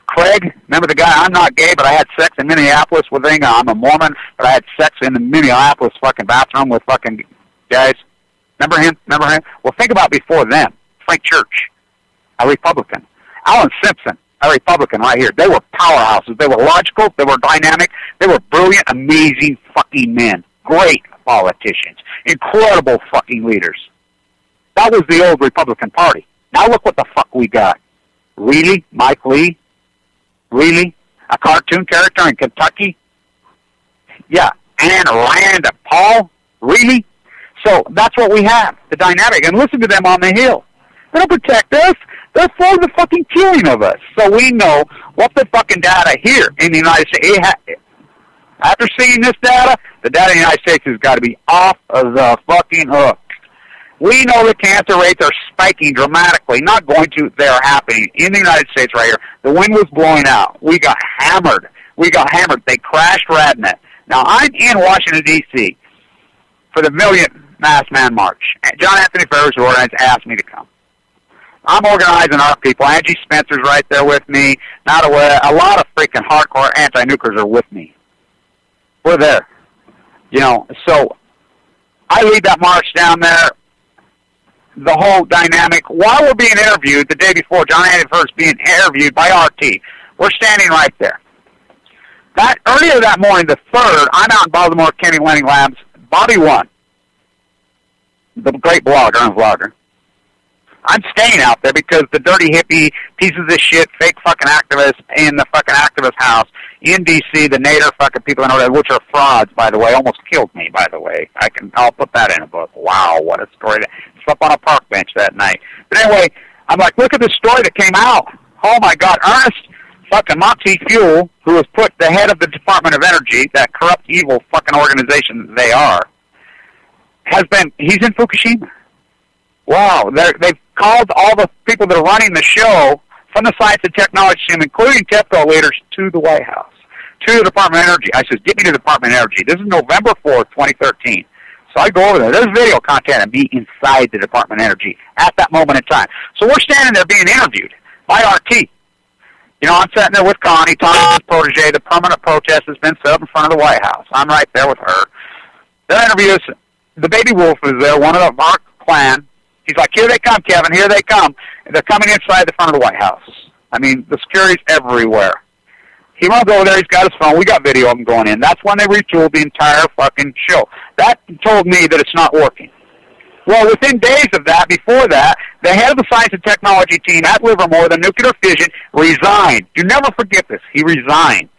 Craig, remember the guy, I'm not gay, but I had sex in Minneapolis with him. I'm a Mormon, but I had sex in the Minneapolis fucking bathroom with fucking guys. Remember him? Well, think about before them. Frank Church, a Republican. Alan Simpson, a Republican right here. They were powerhouses. They were logical. They were dynamic. They were brilliant, amazing fucking men. Great politicians. Incredible fucking leaders. That was the old Republican Party. Now look what the fuck we got. Really? Mike Lee? Really? A cartoon character in Kentucky? Yeah. And Rand Paul? Really? So that's what we have, the dynamic. And listen to them on the Hill. They don't protect us. They're for the fucking killing of us. So we know what the fucking data here in the United States. After seeing this data, the data in the United States has got to be off of the fucking hook. We know the cancer rates are spiking dramatically. Not going to, they're happening in the United States right here. The wind was blowing out. We got hammered. They crashed Radnet. Now, I'm in Washington, D.C. for the Millionth Mass Man March. John Anthony Ferris, who organized, asked me to come. I'm organizing our people. Angie Spencer's right there with me. Not aware. A lot of freaking hardcore anti-nukers are with me. We're there. You know, so I lead that march down there. The whole dynamic. While we're being interviewed, the day before, John Anthony Ferris being interviewed by RT, we're standing right there. Earlier that morning, the 3rd, I'm out in Baltimore, Kenny Lenning Labs. Bobby One, the great blogger and vlogger. I'm staying out there because the dirty hippie pieces of shit, fake fucking activists in the fucking activist house in D.C., the Nader fucking people in order, which are frauds, by the way, almost killed me, by the way. I'll put that in a book. Wow, what a story. Slept on a park bench that night. But anyway, I'm like, look at the story that came out. Oh my God, Ernest fucking Montefiore, who has put the head of the Department of Energy, that corrupt, evil fucking organization that they are, he's in Fukushima. Wow, they've called all the people that are running the show from the science and technology team, including TEPCO leaders, to the White House, to the Department of Energy. I says, get me to the Department of Energy. This is November 4th, 2013. So I go over there. There's video content of me inside the Department of Energy at that moment in time. So we're standing there being interviewed by RT. You know, I'm sitting there with Connie, Tommy's protege. The permanent protest has been set up in front of the White House. I'm right there with her. Their interviews, the baby wolf is there, one of our clan. He's like, here they come, Kevin, here they come. And they're coming inside the front of the White House. I mean, the security's everywhere. He runs over there, he's got his phone, we got video of him going in. That's when they retooled the entire fucking show. That told me that it's not working. Well, within days of that, before that, the head of the science and technology team at Livermore, the nuclear fission, resigned. You never forget this. He resigned.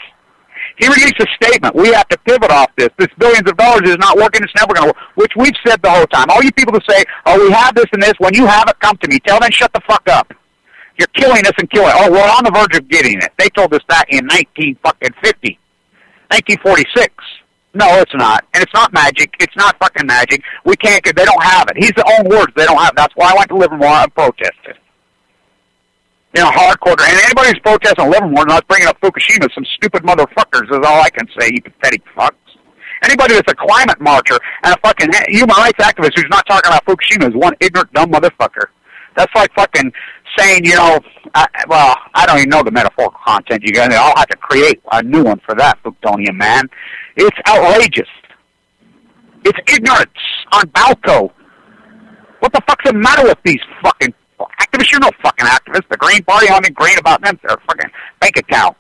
He released a statement. We have to pivot off this. This billions of dollars is not working. It's never going to work, which we've said the whole time. All you people that say, oh, we have this and this, when you have it, come to me. Tell them, shut the fuck up. You're killing us and killing it. Oh, we're on the verge of getting it. They told us that in 1946. No, it's not. And it's not magic. It's not fucking magic. We can't get, they don't have it. He's the own words. They don't have it. That's why I went to Livermore and protested. You know, hardcore. And anybody who's protesting Livermore, not bringing up Fukushima, some stupid motherfuckers is all I can say, you pathetic fucks. Anybody that's a climate marcher and a fucking human rights activist who's not talking about Fukushima is one ignorant, dumb motherfucker. That's like fucking saying, you know, I don't even know the metaphorical content you guys. I'll have to create a new one for that, Plutonian man. It's outrageous. It's ignorance on Balco. What the fuck's the matter with these fucking activists? You're no fucking activists. The Green Party, I mean, green about them. They're fucking bank account.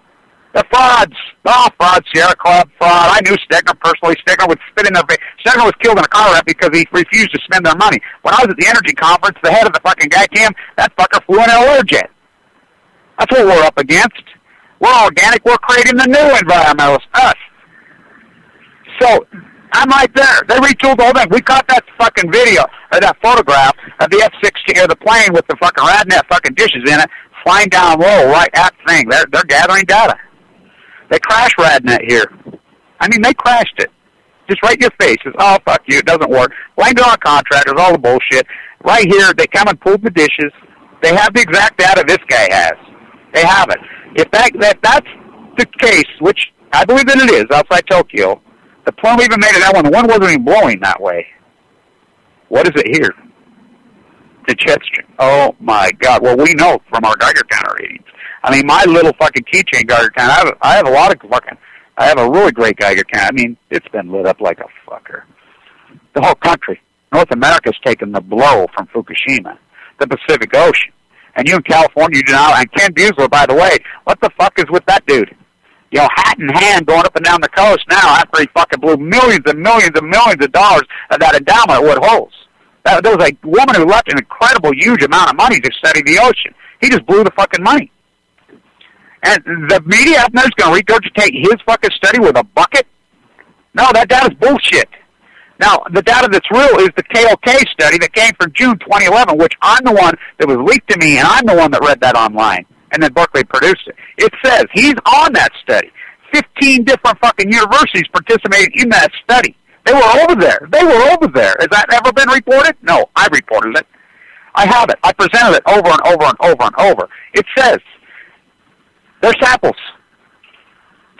They're frauds. Oh, fraud, Sierra Club, fraud. I knew Stegner personally. Stegner would spit in their face. Stegner was killed in a car wreck because he refused to spend their money. When I was at the energy conference, the head of the fucking GACAM, that fucker flew in an Learjet. That's what we're up against. We're organic. We're creating the new environmentalists, us. So, I'm right there. They retooled the whole thing. We caught that fucking video, or that photograph of the F-16, or the plane with the fucking Radnet fucking dishes in it, flying down low right at the thing. They're gathering data. They crashed Radnet here. I mean, they crashed it. Just right in your face. It's, oh, fuck you, it doesn't work. Blamed it on contractors, all the bullshit. Right here, they come and pulled the dishes. They have the exact data this guy has. They have it. If that's the case, which I believe that it is, outside Tokyo, the plume even made it that one. The wind wasn't even blowing that way. What is it here? The jet stream. Oh, my God. Well, we know from our Geiger counter readings. I mean, my little fucking keychain Geiger counter, I have a lot of fucking, I have a really great Geiger counter. I mean, it's been lit up like a fucker. The whole country. North America's taken the blow from Fukushima, the Pacific Ocean. And you in California, you do not. And Ken Buesler, by the way, what the fuck is with that dude? You know, hat in hand, going up and down the coast now after he fucking blew millions and millions and millions of dollars of that endowment at Wood Holes. There was a woman who left an incredible, huge amount of money to study the ocean. He just blew the fucking money. And the media up there is going to regurgitate his fucking study with a bucket? No, that data's bullshit. Now, the data that's real is the KOK study that came from June 2011, which I'm the one that was leaked to me, and I'm the one that read that online, and then Berkeley produced it. It says he's on that study. 15 different fucking universities participated in that study. They were over there. They were over there. Has that ever been reported? No, I reported it. I have it. I presented it over and over and over and over. It says their samples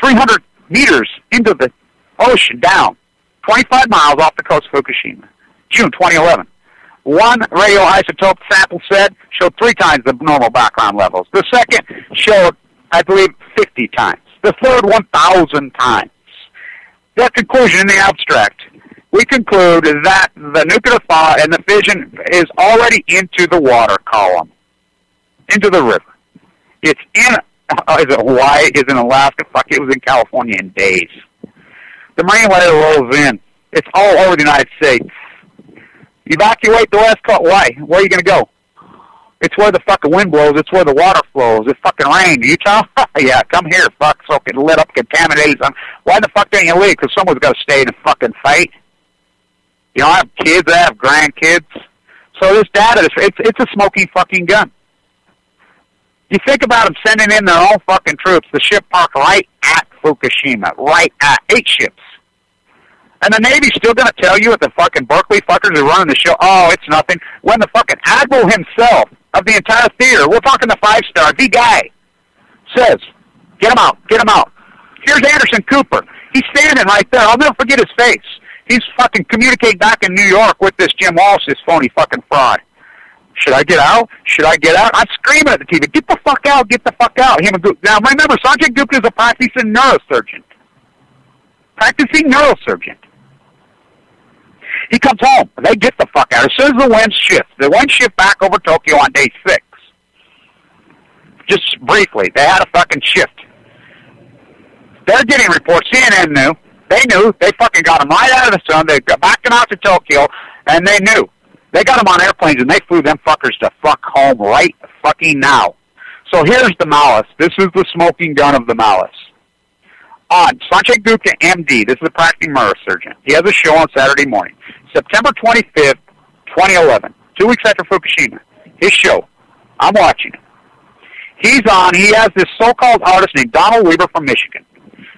300 meters into the ocean down, 25 miles off the coast of Fukushima, June 2011. One radioisotope sample showed 3 times the normal background levels. The second showed, I believe, 50 times. The third, 1,000 times. That conclusion in the abstract, we conclude that the nuclear thaw and the fission is already into the water column, into the river. It's in, is it Hawaii? Is it in Alaska? Fuck, it was in California in days. The marine layer rolls in. It's all over the United States. Evacuate the West Coast. Why? Where are you going to go? It's where the fucking wind blows. It's where the water flows. It's fucking rain. Utah? Yeah, come here, fuck, so it lit up, contaminated. Why the fuck don't you leave? Because someone's got to stay and fucking fight. You know, I have kids. I have grandkids. So this data, it's a smoking fucking gun. You think about them sending in their own fucking troops. The ship parked right at Fukushima. Right at 8 ships. And the Navy's still going to tell you at the fucking Berkeley fuckers are running the show, oh, it's nothing. When the fucking admiral himself of the entire theater, we're talking the 5-star, the guy, says, get him out, get him out. Here's Anderson Cooper. He's standing right there. I'll never forget his face. He's fucking communicating back in New York with this Jim Walsh, this phony fucking fraud. Should I get out? Should I get out? I'm screaming at the TV, get the fuck out, get the fuck out. Now remember, Sanjay Gupta is a practicing neurosurgeon. Practicing neurosurgeon. He comes home. They get the fuck out. As soon as the wind shifts, the wind shift back over Tokyo on day 6. Just briefly, they had a fucking shift. They're getting reports. CNN knew. They knew. They fucking got them right out of the sun. They got back out to Tokyo, and they knew. They got them on airplanes, and they flew them fuckers to fuck home right fucking now. So here's the malice. This is the smoking gun of the malice. On Sanjay Gupta, MD, this is a practicing neurosurgeon. He has a show on Saturday morning, September 25th, 2011, 2 weeks after Fukushima. His show. I'm watching it. He's on. He has this so-called artist named Donald Weaver from Michigan,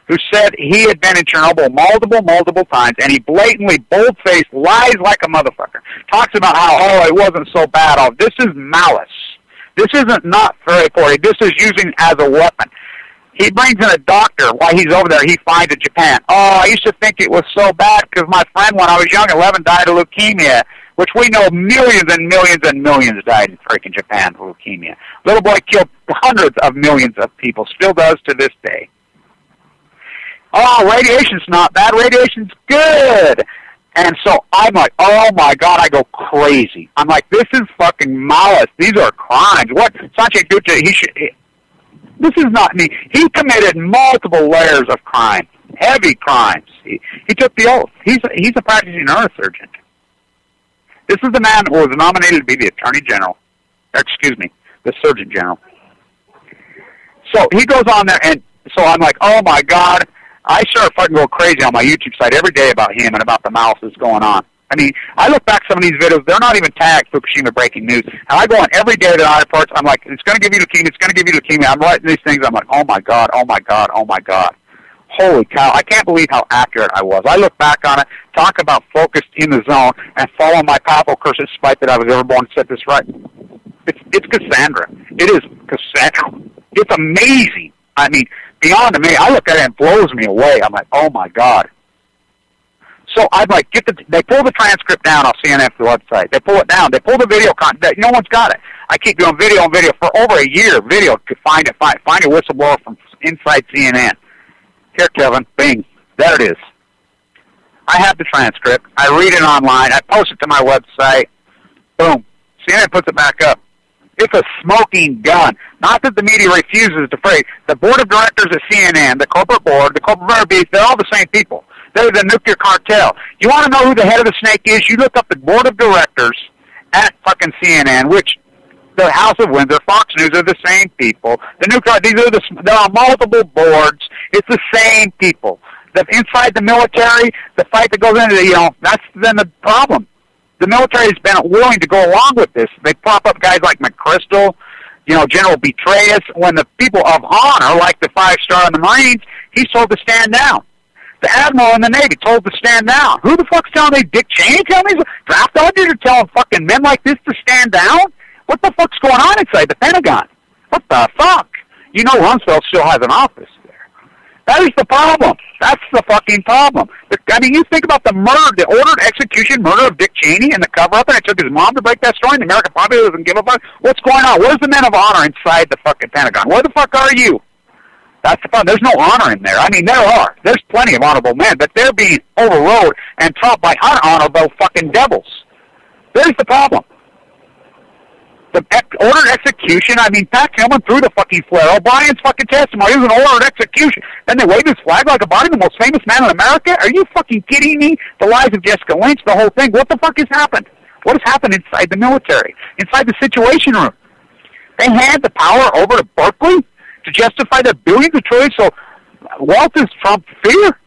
who said he had been in Chernobyl multiple times, and he blatantly, bold-faced, lies like a motherfucker. Talks about how, oh, it wasn't so bad. Oh, this is malice. This isn't not very important. This is using as a weapon. He brings in a doctor while he's over there. He finds in Japan. Oh, I used to think it was so bad because my friend, when I was young, 11, died of leukemia, which we know millions and millions and millions died in freaking Japan of leukemia. Little boy killed hundreds of millions of people, still does to this day. Oh, radiation's not bad. Radiation's good. And so I'm like, oh, my God, I go crazy. I'm like, this is fucking malice. These are crimes. What? Sanjay Gupta, this is not me. He committed multiple layers of crime, heavy crimes. He took the oath. He's a practicing neurosurgeon. This is the man who was nominated to be the Attorney General. The Surgeon General. So he goes on there, and so I'm like, oh, my God. I start fucking go crazy on my YouTube site every day about him and about the malice that's going on. I mean, I look back some of these videos, they're not even tagged Fukushima breaking news. And I go on every day that I report, I'm like, it's going to give you leukemia, it's going to give you leukemia. I'm writing these things, I'm like, oh my God, oh my God, oh my God. Holy cow, I can't believe how accurate I was. I look back on it, talk about focused in the zone, and follow my powerful curse despite that I was ever born to set this right. It's Cassandra. It is Cassandra. It's amazing. I mean, beyond to me. I look at it and it blows me away. I'm like, oh my God. So I'd like they pull the transcript down off CNN's website. They pull it down. They pull the video content. No one's got it. I keep doing video and video for over a year. Video to find a whistleblower from inside CNN. Here, Kevin, bing, there it is. I have the transcript. I read it online. I post it to my website. Boom. CNN puts it back up. It's a smoking gun. Not that the media refuses to pray. The board of directors at CNN, the corporate board, the corporate beast, they're all the same people. They're the nuclear cartel. You want to know who the head of the snake is? You look up the board of directors at fucking CNN, which the House of Windsor, Fox News are the same people. The nuclear, there are multiple boards. It's the same people. Inside the military, the fight that goes into that's then the problem. The military has been willing to go along with this. They prop up guys like McChrystal, General Betrayus. When the people of honor, like the 5-star in the Marines, he's told to stand down. The Admiral in the Navy told to stand down. Who the fuck's telling me? Dick Cheney telling me? Draft dodgers are telling fucking men like this to stand down? What the fuck's going on inside the Pentagon? What the fuck? Rumsfeld still has an office there. That is the problem. That's the fucking problem. I mean, you think about the murder, the ordered execution murder of Dick Cheney and the cover-up, and it took his mom to break that story, and the American populace doesn't give a fuck. What's going on? Where's the men of honor inside the fucking Pentagon? Where the fuck are you? That's the problem. There's no honor in there. I mean, there are. There's plenty of honorable men, but they're being overrode and taught by unhonorable fucking devils. There's the problem. The ordered execution, I mean, Pat Tillman threw the fucking flare. O'Brien's fucking testimony, it was an ordered execution. Then they waved his flag like a body, the most famous man in America? Are you fucking kidding me? The lies of Jessica Lynch, the whole thing. What the fuck has happened? What has happened inside the military? Inside the Situation Room? They hand the power over to Berkeley to justify their billions of trillions, so wealth is Trump's fear?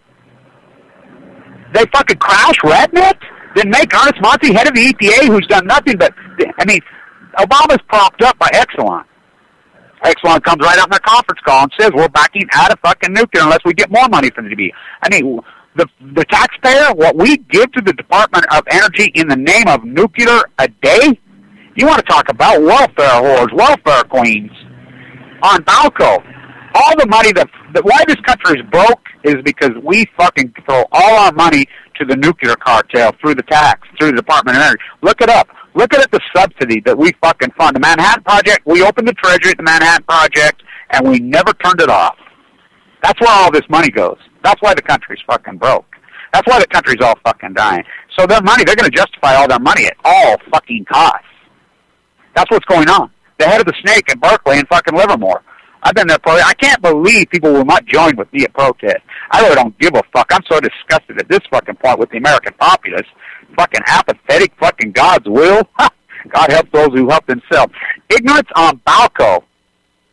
They fucking crash RadNet? Then make Ernest Monty head of the EPA, who's done nothing but, I mean, Obama's propped up by Exelon. Exelon comes right out in their conference call and says, we're backing out of fucking nuclear unless we get more money from the DB. I mean, the taxpayer, what we give to the Department of Energy in the name of nuclear a day, you want to talk about welfare whores, welfare queens. On Balco, all the money why this country is broke is because we fucking throw all our money to the nuclear cartel through the tax, through the Department of Energy. Look it up. Look at the subsidy that we fucking fund. The Manhattan Project, we opened the Treasury at the Manhattan Project, and we never turned it off. That's where all this money goes. That's why the country's fucking broke. That's why the country's all fucking dying. So their money, they're going to justify all their money at all fucking costs. That's what's going on. The head of the snake at Berkeley and fucking Livermore. I've been there I can't believe people will not join with me at protest. I really don't give a fuck. I'm so disgusted at this fucking point with the American populace. Fucking apathetic, fucking God's will. God help those who help themselves. Ignorance on Balco.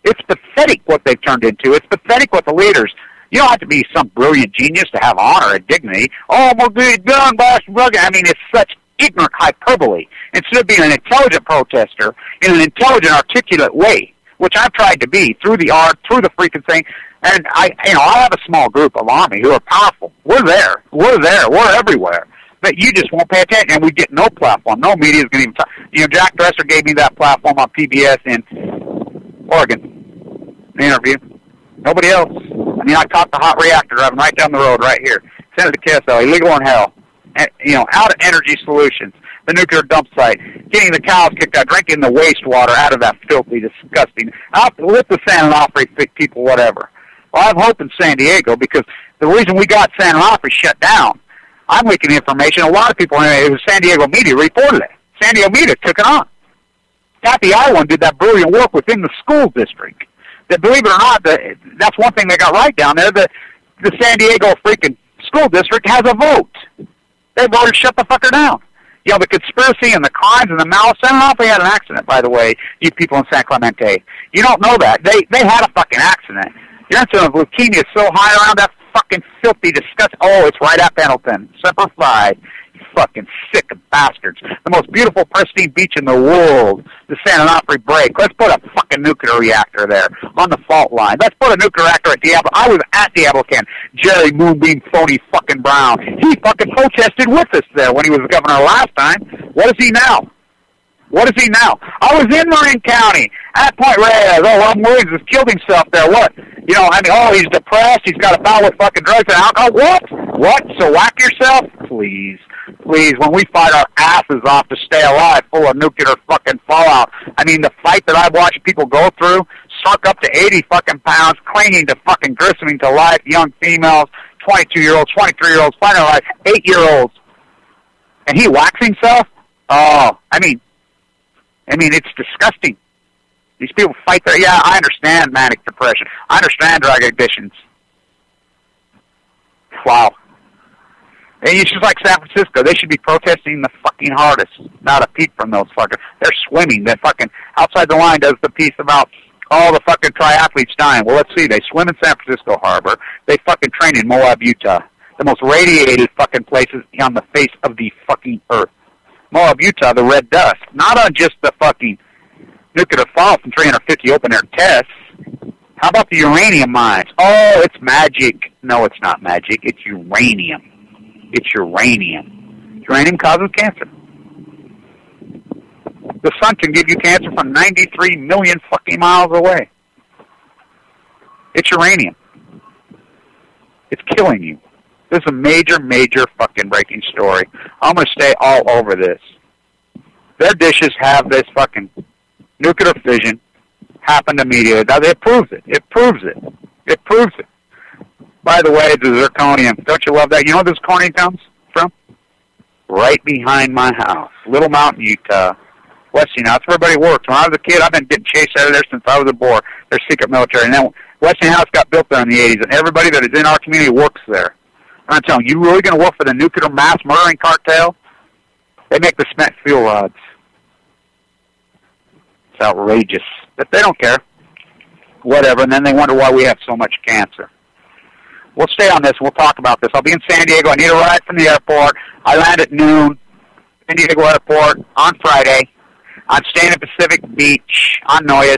It's pathetic what they've turned into. It's pathetic what the leaders. You don't have to be some brilliant genius to have honor and dignity. Oh, we're good, gun, bash, rugged. I mean, it's such ignorant hyperbole. Instead of being an intelligent protester in an intelligent, articulate way, which I've tried to be through the art, through the freaking thing. And I have a small group of Army who are powerful. We're there. We're everywhere. But you just won't pay attention, and we get no platform. No media is going to even talk. Jack Dresser gave me that platform on PBS in Oregon. The interview. Nobody else. I mean, I caught the hot reactor driving right down the road right here. Sent it to KSL, illegal in hell. And, out of Energy Solutions, the nuclear dump site, getting the cows kicked out, drinking the wastewater out of that filthy, disgusting, with the San Onofre people, whatever. Well, I have hope in San Diego because the reason we got San Onofre shut down, I'm leaking information. A lot of people, it was San Diego media reported it. San Diego media took it on. Kathy Iwan did that brilliant work within the school district. That, believe it or not, that's one thing they got right down there. The San Diego freaking school district has a vote. They voted to shut the fucker down. The conspiracy and the crimes and the malice. San Onofre had an accident, by the way, you people in San Clemente. You don't know that. They had a fucking accident. Your incidence of leukemia is so high around that fucking filthy, disgusting. Oh, it's right at Pendleton. Semper Fi. You fucking sick bastards. The most beautiful, pristine beach in the world. The San Onofre break. Let's put a fucking nuclear reactor there on the fault line. Let's put a nuclear reactor at Diablo. I was at Diablo Can. Jerry Moonbeam Phony fucking Brown. He fucking protested with us there when he was the governor last time. What is he now? What is he now? I was in Marin County At Point Reyes, Robin Williams has killed himself there. What? You know, I mean, he's depressed. He's got a battle with fucking drugs and alcohol. What? So whack yourself? Please. When we fight our asses off to stay alive, full of nuclear fucking fallout. I mean, the fight that I've watched people go through, suck up to 80 fucking pounds, clinging to fucking grisoming to life, young females, 22-year-olds, 23-year-olds, finding life, 8-year-olds. And he whacks himself? Oh, I mean, it's disgusting. These people fight their... Yeah, I understand manic depression. I understand drug addictions. Wow. And it's just like San Francisco. They should be protesting the fucking hardest. Not a peep from those fuckers. They're swimming. They're fucking... Outside the Line does the piece about all the fucking triathletes dying. Well, let's see. They swim in San Francisco Harbor. They fucking train in Moab, Utah. The most radiated fucking places on the face of the fucking earth. Moab, Utah, the red dust. Not on just the fucking nuclear fallout from 350 open-air tests. How about the uranium mines? Oh, it's magic. No, it's not magic. It's uranium. It's uranium. Uranium causes cancer. The sun can give you cancer from 93 million fucking miles away. It's uranium. It's killing you. This is a major, major fucking breaking story. I'm going to stay all over this. Their dishes have this fucking nuclear fission happened immediately. Now, it proves it. It proves it. It proves it. By the way, the zirconium. Don't you love that? You know where the zirconium comes from? Right behind my house. Little Mountain, Utah. Westinghouse. That's where everybody works. When I was a kid, I've been getting chased out of there since I was a boy. They're secret military. And then Westinghouse got built there in the 80s, and everybody that is in our community works there. I'm telling you, really going to work for the nuclear mass murdering cartel? They make the cement fuel rods. It's outrageous. But they don't care. Whatever. And then they wonder why we have so much cancer. We'll stay on this. We'll talk about this. I'll be in San Diego. I need a ride from the airport. I land at noon. San Diego Airport on Friday. I'm staying at Pacific Beach on Noyes.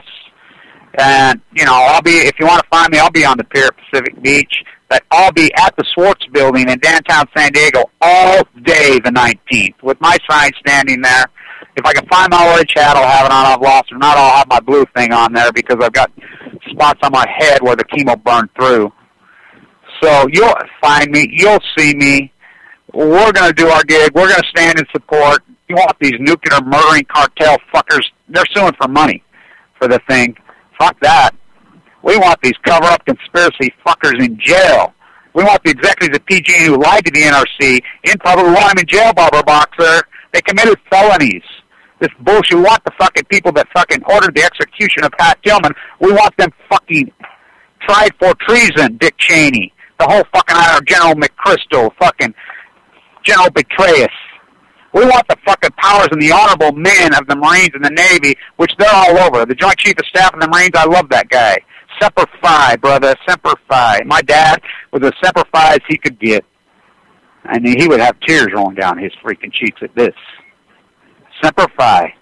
And, you know, I'll be, if you want to find me, I'll be on the pier at Pacific Beach. But I'll be at the Swartz Building in downtown San Diego all day the 19th with my sign standing there. If I can find my orange hat, I'll have it on. I've lost it. If not, I'll have my blue thing on there because I've got spots on my head where the chemo burned through. So you'll find me. You'll see me. We're going to do our gig. We're going to stand in support. You want these nuclear murdering cartel fuckers? They're suing for money for the thing. Fuck that. We want these cover-up conspiracy fuckers in jail. We want the executives at PG&E who lied to the NRC in public. We want them in jail, Barbara Boxer. They committed felonies. This bullshit. We want the fucking people that fucking ordered the execution of Pat Tillman. We want them fucking tried for treason, Dick Cheney. The whole fucking General McChrystal, fucking General Petraeus. We want the fucking powers and the honorable men of the Marines and the Navy, which they're all over. The Joint Chief of Staff and the Marines, I love that guy. Semper Fi, brother, Semper Fi. My dad was as Semper Fi as he could get. I mean, he would have tears rolling down his freaking cheeks at this. Semper Fi.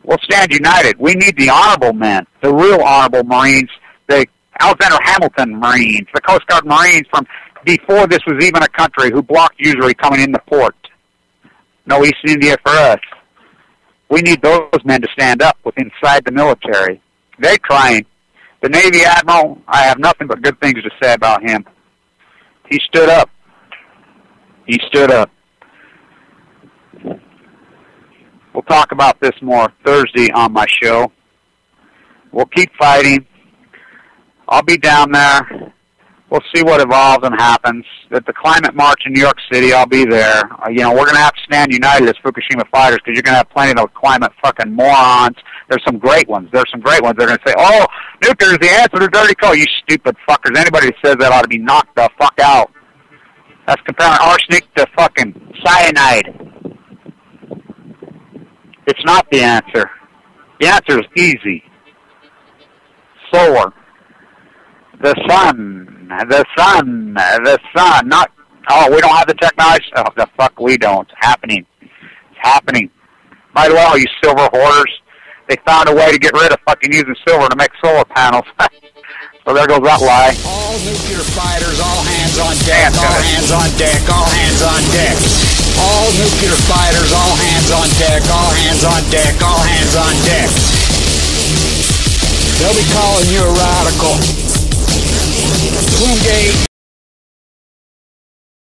We'll stand united. We need the honorable men, the real honorable Marines, the Alexander Hamilton Marines, the Coast Guard Marines from before this was even a country who blocked usury coming in the port. No East India for us. We need those men to stand up with inside the military. They're trying. The Navy Admiral, I have nothing but good things to say about him. He stood up. He stood up. We'll talk about this more Thursday on my show. We'll keep fighting. I'll be down there. We'll see what evolves and happens. At the climate march in New York City, I'll be there. You know, we're going to have to stand united as Fukushima fighters because you're going to have plenty of those climate fucking morons. There's some great ones. There's some great ones. They're going to say, oh, nuclear is the answer to dirty coal. You stupid fuckers. Anybody who says that ought to be knocked the fuck out. That's comparing arsenic to fucking cyanide. It's not the answer. The answer is easy. Solar. The sun, not, oh, we don't have the technology? Oh, the fuck we don't. It's happening. It's happening. By the way, all you silver hoarders, they found a way to get rid of fucking using silver to make solar panels. So there goes that lie. All nuclear fighters, all hands on deck, all hands on deck, all hands on deck. All nuclear fighters, all hands on deck, all hands on deck, all hands on deck. They'll be calling you a radical. Plumgate